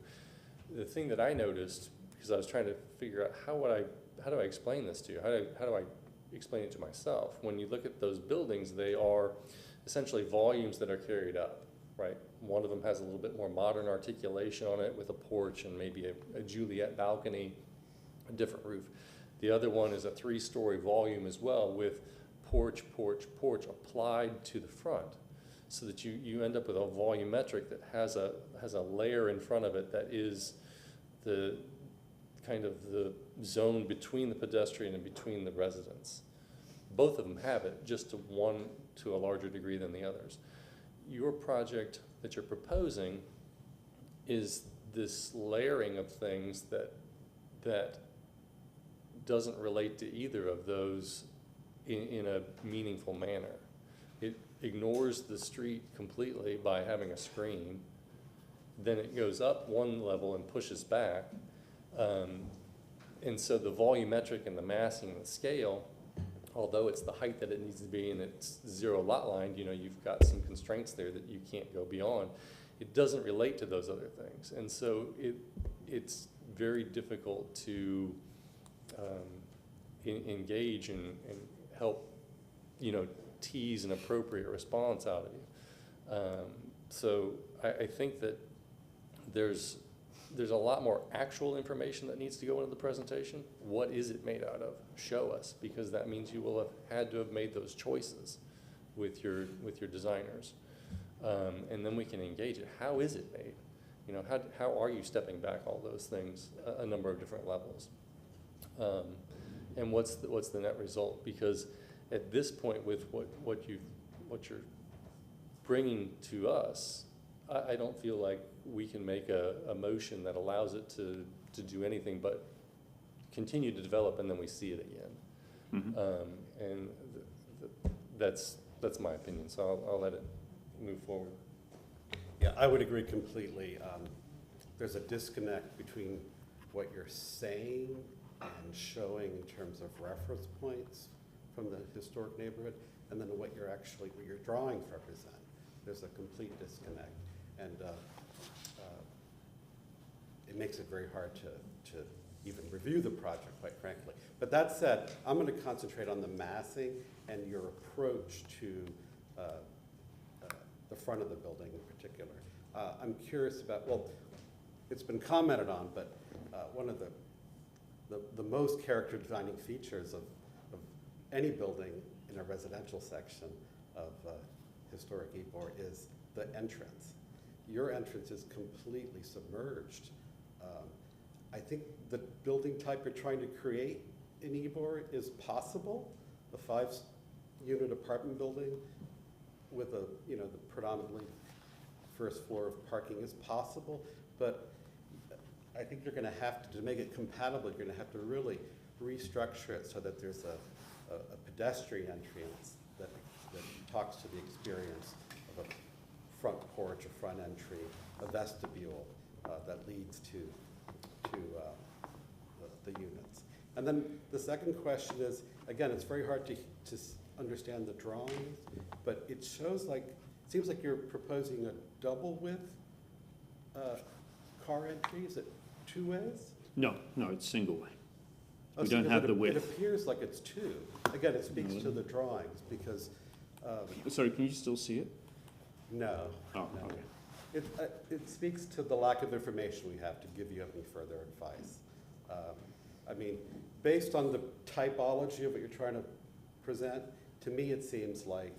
the thing that I noticed, because I was trying to figure out how do I explain this to you? How do I explain it to myself? When you look at those buildings, they are essentially volumes that are carried up, right? One of them has a little bit more modern articulation on it with a porch and maybe a Juliet balcony, a different roof. The other one is a 3-story volume as well with porch, porch, porch applied to the front, so that you end up with a volumetric that has a layer in front of it that is the kind of the zone between the pedestrian and between the residents. Both of them have it, just to a larger degree than the others. Your project that you're proposing is this layering of things that doesn't relate to either of those in a meaningful manner. It ignores the street completely by having a screen. Then it goes up one level and pushes back. And so the volumetric and the massing and the scale, although it's the height that it needs to be and it's 0 lot line, you know, you've got some constraints there that you can't go beyond. It doesn't relate to those other things. And so it's very difficult to engage and help, you know, tease an appropriate response out of you. So I think that there's a lot more actual information that needs to go into the presentation. What is it made out of? Show us, because that means you will have had to have made those choices with your designers. And then we can engage it. How is it made? You know, how are you stepping back all those things, a number of different levels? And what's the net result? Because at this point, with what you're bringing to us, I don't feel like we can make a motion that allows it to do anything but continue to develop, and then we see it again. Mm-hmm. And that's my opinion. So I'll let it move forward. Yeah, I would agree completely. There's a disconnect between what you're saying and showing in terms of reference points from the historic neighborhood, and then what your drawings represent. There's a complete disconnect, and it makes it very hard to even review the project, quite frankly. But that said, I'm going to concentrate on the massing and your approach to the front of the building in particular. I'm curious about, well, it's been commented on, but one of the most character defining features of any building in a residential section of historic Ybor is the entrance. Your entrance is completely submerged. I think the building type you're trying to create in Ybor is possible. A 5-unit apartment building with the predominantly first floor of parking is possible, but I think you're going to have to make it compatible, you're going to have to really restructure it so that there's a pedestrian entrance that talks to the experience of a front porch, a front entry, a vestibule that leads to the units. And then the second question is, again, it's very hard to understand the drawings, but it seems like you're proposing a double width car entry. Is it 2 ways? No, it's single way. Oh, We so don't have the width. It appears like it's 2. Again, it speaks to the drawings, because Sorry, can you still see it? No. Oh, no. okay. It speaks to the lack of information we have to give you any further advice. I mean, based on the typology of what you're trying to present, to me it seems like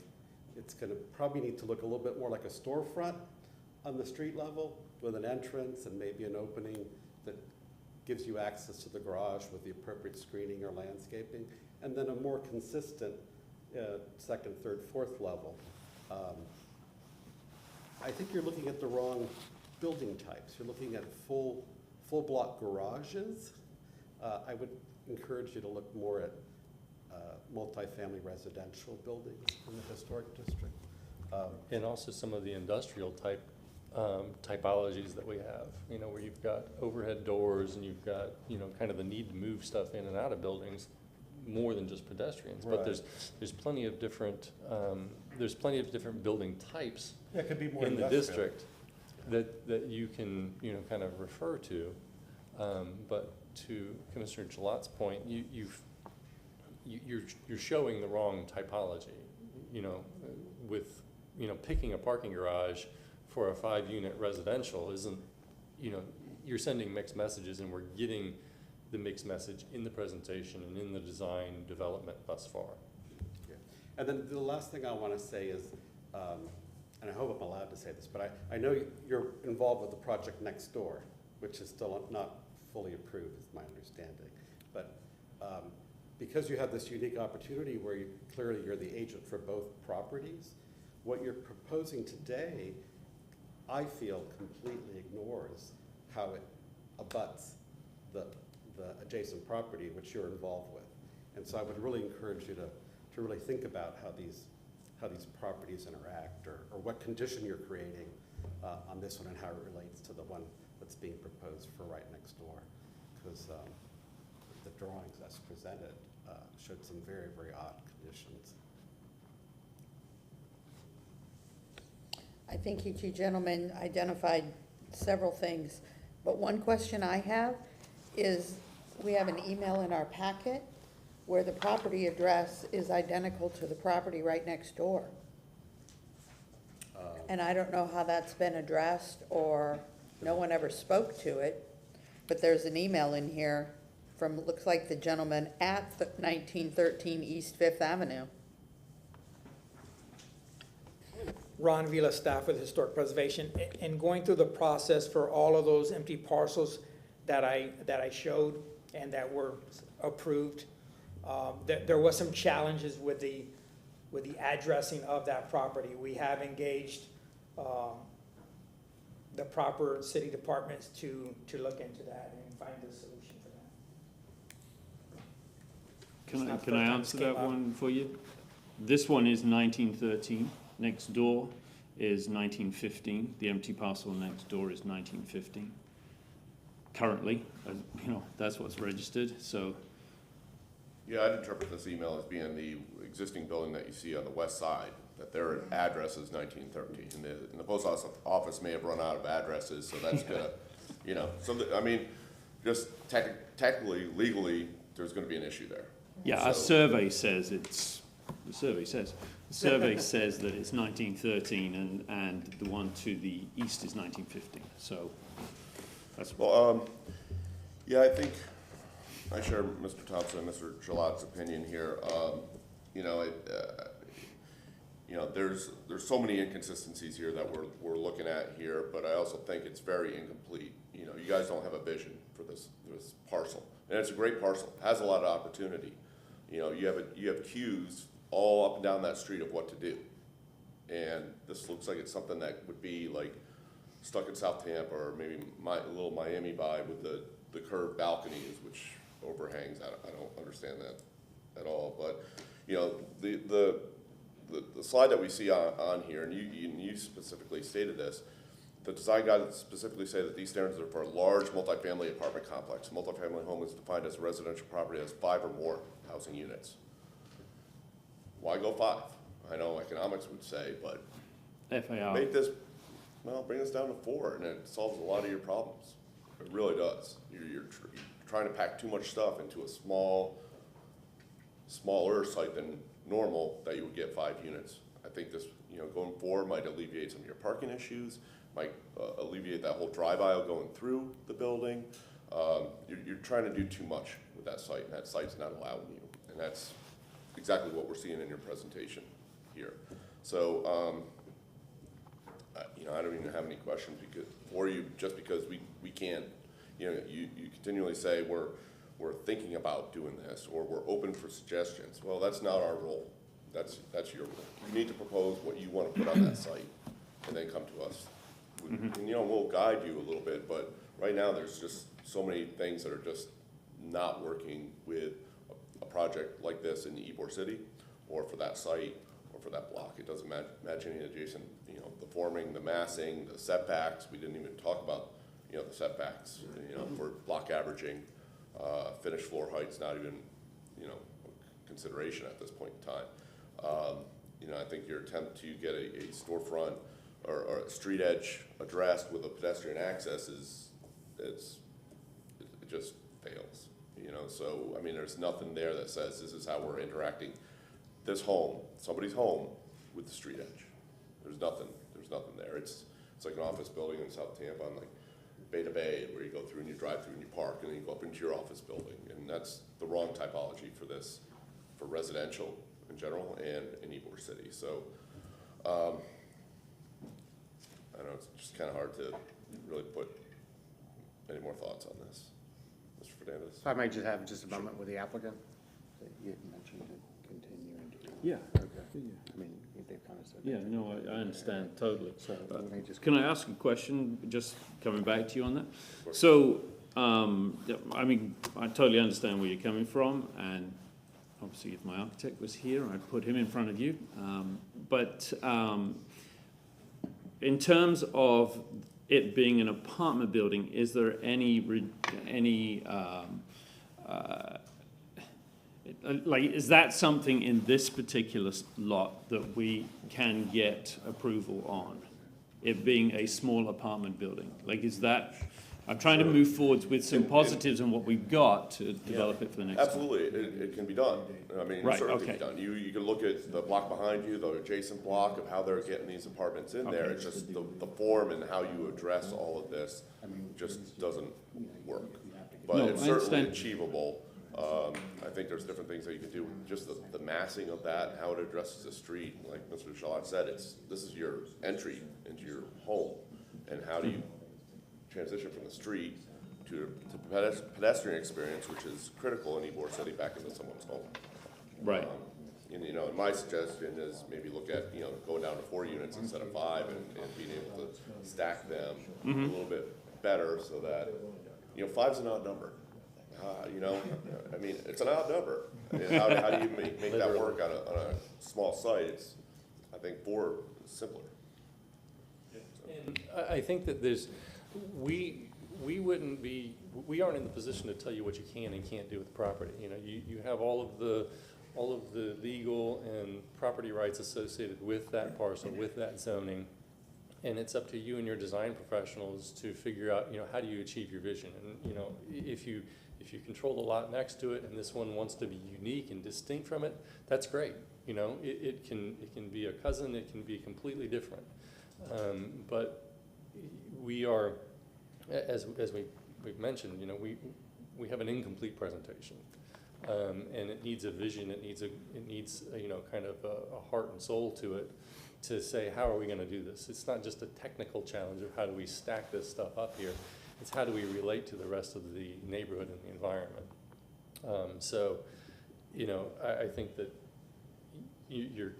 it's going to probably need to look a little bit more like a storefront on the street level with an entrance and maybe an opening that gives you access to the garage with the appropriate screening or landscaping, and then a more consistent second, third, fourth level. I think you're looking at the wrong building types. You're looking at full block garages. I would encourage you to look more at multifamily residential buildings in the historic district. And also some of the industrial type typologies that we have, you know, where you've got overhead doors and you've got, you know, kind of the need to move stuff in and out of buildings more than just pedestrians. But Right. there's plenty of different building types Yeah, it could be more in the industrial. district that you can, you know, kind of refer to. But to Commissioner Gilat's point, you're showing the wrong typology, you know, with, you know, picking a parking garage for a 5-unit residential isn't, you know, you're sending mixed messages, and we're getting the mixed message in the presentation and in the design development thus far. Yeah. And then the last thing I want to say is, and I hope I'm allowed to say this, but I know you're involved with the project next door, which is still not fully approved, is my understanding. But because you have this unique opportunity where clearly you're the agent for both properties, what you're proposing today, I feel, completely ignores how it abuts the adjacent property which you're involved with. And so I would really encourage you to really think about how these properties interact, or what condition you're creating on this one and how it relates to the one that's being proposed for right next door. Because the drawings as presented showed some very, very odd conditions. I think you two gentlemen identified several things, but one question I have is, we have an email in our packet where the property address is identical to the property right next door. And I don't know how that's been addressed, or no one ever spoke to it, but there's an email in here from, looks like the gentleman at 1913 East Fifth Avenue. Ron Vila, staff with Historic Preservation, and going through the process for all of those empty parcels that I showed and that were approved, there was some challenges with the addressing of that property. We have engaged the proper city departments to look into that and find a solution for that. Can I answer that one for you? This one is 1913. Next door is 1915. The empty parcel next door is 1915. Currently, you know, that's what's registered, so. Yeah, I'd interpret this email as being the existing building that you see on the west side, that their address is 1913. And the post office may have run out of addresses, so that's gonna, you know, I mean, just technically, legally, there's gonna be an issue there. Yeah, our survey says the survey says that it's 1913, and the one to the east is 1915, so that's. Well, yeah, I think I share Mr. Thompson and Mr. Gilat's opinion here. You know, there's so many inconsistencies here that we're looking at here, but I also think it's very incomplete. You know, you guys don't have a vision for this parcel, and it's a great parcel. It has a lot of opportunity. You know, you have queues all up and down that street of what to do, and this looks like it's something that would be like stuck in South Tampa, or maybe a little Miami vibe with the curved balconies which overhangs. I don't understand that at all. But you know, the slide that we see on here, and you specifically stated this, the design guidelines specifically say that these standards are for a large multifamily apartment complex. Multifamily home is defined as a residential property that has 5 or more housing units. Why go 5? I know economics would say, but FAR. bring this down to 4, and it solves a lot of your problems. It really does. You're trying to pack too much stuff into a smaller site than normal that you would get 5 units. I think this, going forward might alleviate some of your parking issues, might alleviate that whole drive aisle going through the building. You're trying to do too much with that site, and that site's not allowing you. And that's exactly what we're seeing in your presentation here. So, I don't even have any questions for you, just because we can't, you continually say we're thinking about doing this, or we're open for suggestions. Well, that's not our role. That's your role. You need to propose what you want to put on that site, and then come to us. And, we'll guide you a little bit, but right now there's just so many things that are just not working with a project like this in Ybor City, or for that site, or for that block. It doesn't match any adjacent, the forming, the massing, the setbacks. We didn't even talk about, the setbacks, for block averaging. Finished floor height's not even, consideration at this point in time. I think your attempt to get a storefront or a street edge addressed with a pedestrian access it just fails. So I mean, there's nothing there that says this is how we're interacting this home, somebody's home, with the street edge. There's nothing there. It's like an office building in South Tampa on like Beta Bay, where you go through and you drive through and you park, and then you go up into your office building, and that's the wrong typology for this, for residential in general and in Ybor City. So I don't know, it's just kind of hard to really put any more thoughts on this. Mr. Fernandez? If I might just have just a moment with the applicant. You had mentioned to continue. Yeah. Okay. I mean, they've kind of said. Yeah, no, I understand totally. So let me just. Can I ask a question, just coming back to you on that? So, I mean, I totally understand where you're coming from, and obviously if my architect was here, I'd put him in front of you. But in terms of it being an apartment building, is there any like, is that something in this particular lot that we can get approval on? It being a small apartment building? Like, is that, I'm trying to move forwards with some positives on what we've got to develop it for the next time. Absolutely, it can be done. I mean, it Right, certainly can okay. be done. You can look at the block behind you, the adjacent block, of how they're getting these apartments in there. Okay. It's just the form and how you address all of this just doesn't work. But No, it's I certainly understand. achievable. I think there's different things that you can do, just the massing of that, and how it addresses the street. Like Mr. Shalat said, this is your entry into your home, and how do you transition from the street to pedestrian experience, which is critical in Ybor City, back into someone's home. Right. And my suggestion is maybe look at, going down to 4 units instead of 5, and being able to stack them a little bit better, so that, 5's an odd number. I mean, it's an odd number. I mean, how do you make that work on a small site? I think 4 is simpler. And I think that we aren't in the position to tell you what you can and can't do with the property. You have all of the legal and property rights associated with that parcel, with that zoning. And it's up to you and your design professionals to figure out, how do you achieve your vision? And, if you control the lot next to it and this one wants to be unique and distinct from it, that's great. It can be a cousin, it can be completely different. But we are, as we've mentioned, we have an incomplete presentation. And it needs a vision, it needs kind of a heart and soul to it, to say, how are we going to do this? It's not just a technical challenge of how do we stack this stuff up here. It's how do we relate to the rest of the neighborhood and the environment. I think that you're,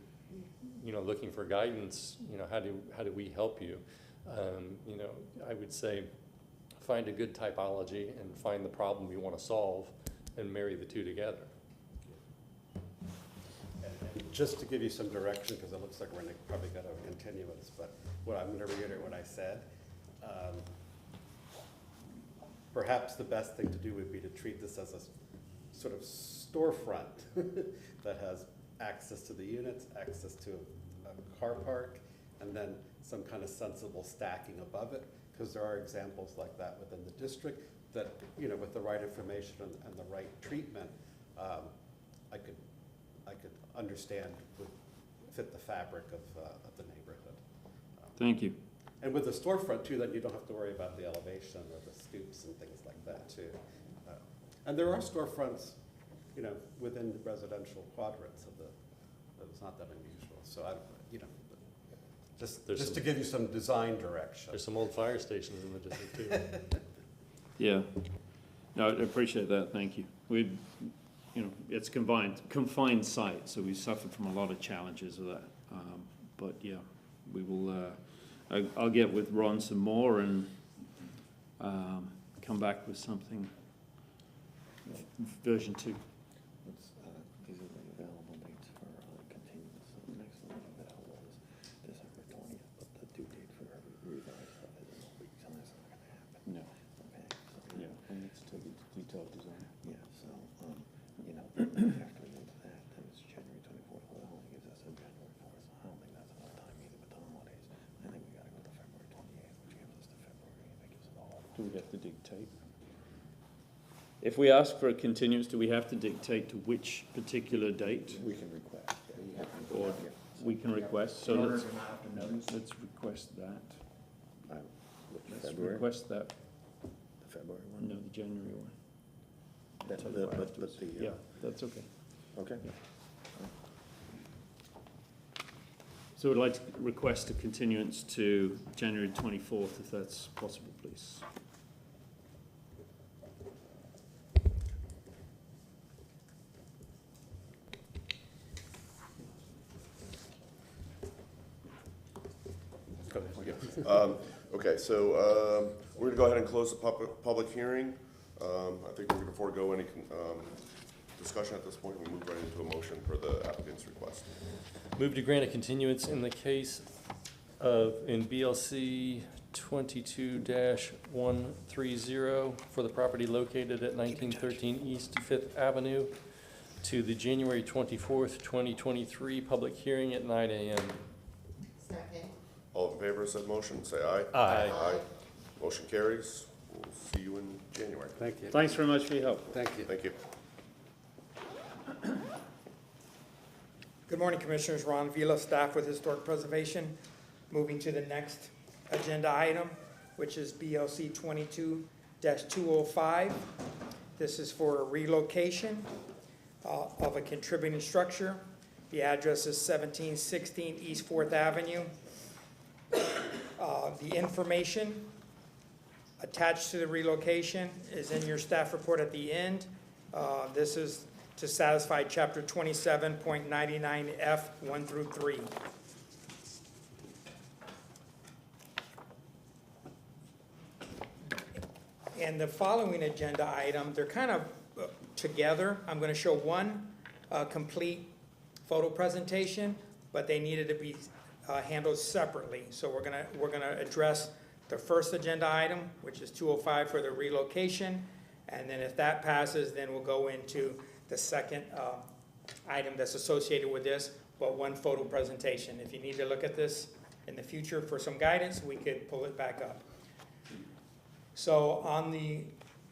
looking for guidance. How do we help you? I would say find a good typology and find the problem you want to solve, and marry the two together. Just to give you some direction, because it looks like we're probably got a continuance, but I'm going to reiterate what I said. Perhaps the best thing to do would be to treat this as a sort of storefront that has access to the units, access to a car park, and then some kind of sensible stacking above it, because there are examples like that within the district that, with the right information and the right treatment, I could understand with fit the fabric of the neighborhood. Thank you. And with the storefront too, then you don't have to worry about the elevation or the stoops and things like that too. And there are storefronts, you know, within the residential quadrants of it's not that unusual. So you know, just to give you some design direction. There's some old fire stations in the district too. Yeah. No, I appreciate that, thank you. You know, it's confined site, so we suffered from a lot of challenges of that. But yeah, we will, I'll get with Ron some more and come back with something, version 2. These are the available dates for continuance. So the next one available is December 20th, but the due date for every revised stuff is in a week, so that's not gonna happen. No. Okay, so, Yeah, and it's to be detailed design. yeah, so, you know, after we go to that, then it's January 24th, well, that only gives us a January 4th, so I don't think that's enough time either with the holidays. I think we gotta go to February 28th, which gives us the February, and that gives us all. Do we have to dictate? If we ask for a continuance, do we have to dictate to which particular date? We can request, yeah, you have to. Or we can request, so In order let's, to not have to notice. let's request that. Let's February, request that, the February one? no, the January one. But the, Yeah, that's okay. okay. So we'd like to request a continuance to January 24th, if that's possible, please. Go ahead. Okay, so we're going to go ahead and close the public hearing. I think we're going to forego any discussion at this point. We move right into a motion for the applicant's request. Move to grant a continuance in the case of, in BLC 22-130 for the property located at 1913 East 5th Avenue to the January 24th, 2023 public hearing at 9 a.m. Second. All in favor of said motion, say aye. Aye. Aye. Motion carries. We'll see you in January. Thank you. Thanks very much for your help. Thank you. Thank you. Good morning, Commissioners. Ron Vila, staff with Historic Preservation. Moving to the next agenda item, which is BLC 22-205. This is for a relocation of a contributing structure. The address is 1716 East 4th Avenue. The information attached to the relocation is in your staff report at the end. This is to satisfy Chapter 27.99F 1 through 3. And the following agenda item, they're kind of together. I'm going to show one complete photo presentation, but they needed to be handled separately. So we're gonna address the first agenda item, which is 205 for the relocation, and then if that passes, then we'll go into the second item that's associated with this, but one photo presentation. If you need to look at this in the future for some guidance, we could pull it back up. So on the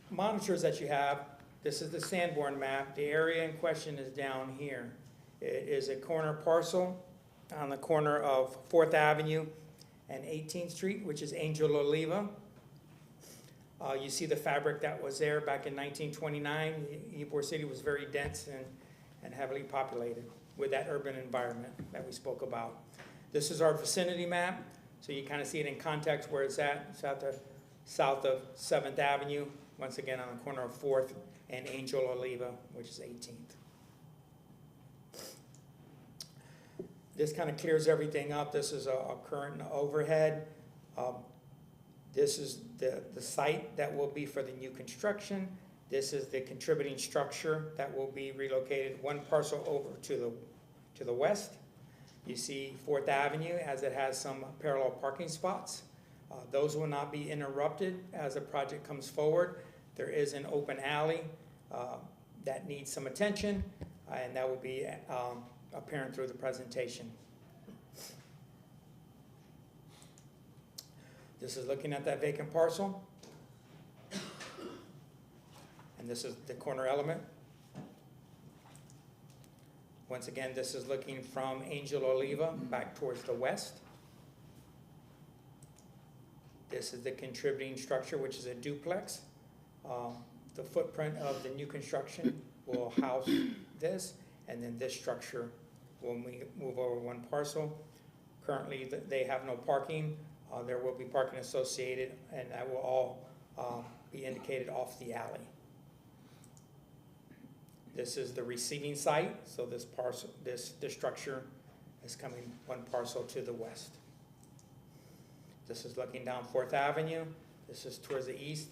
monitors that you have, this is the Sanborn map. The area in question is down here. It is a corner parcel on the corner of 4th Avenue and 18th Street, which is Angel Oliva. You see the fabric that was there back in 1929. Ybor City was very dense and heavily populated with that urban environment that we spoke about. This is our vicinity map, so you kind of see it in context where it's at. It's out the south of 7th Avenue, once again on the corner of 4th and Angel Oliva, which is 18th. This kind of clears everything up. This is a current overhead. This is the site that will be for the new construction. This is the contributing structure that will be relocated one parcel over to the west. You see 4th Avenue as it has some parallel parking spots. Those will not be interrupted as the project comes forward. There is an open alley that needs some attention, and that will be apparent through the presentation. This is looking at that vacant parcel. And this is the corner element. Once again, this is looking from Angel Oliva back towards the west. This is the contributing structure, which is a duplex. The footprint of the new construction will house this, and then this structure will move over one parcel. Currently, they have no parking. There will be parking associated, and that will all be indicated off the alley. This is the receiving site, so this parcel, this structure is coming one parcel to the west. This is looking down 4th Avenue. This is towards the east,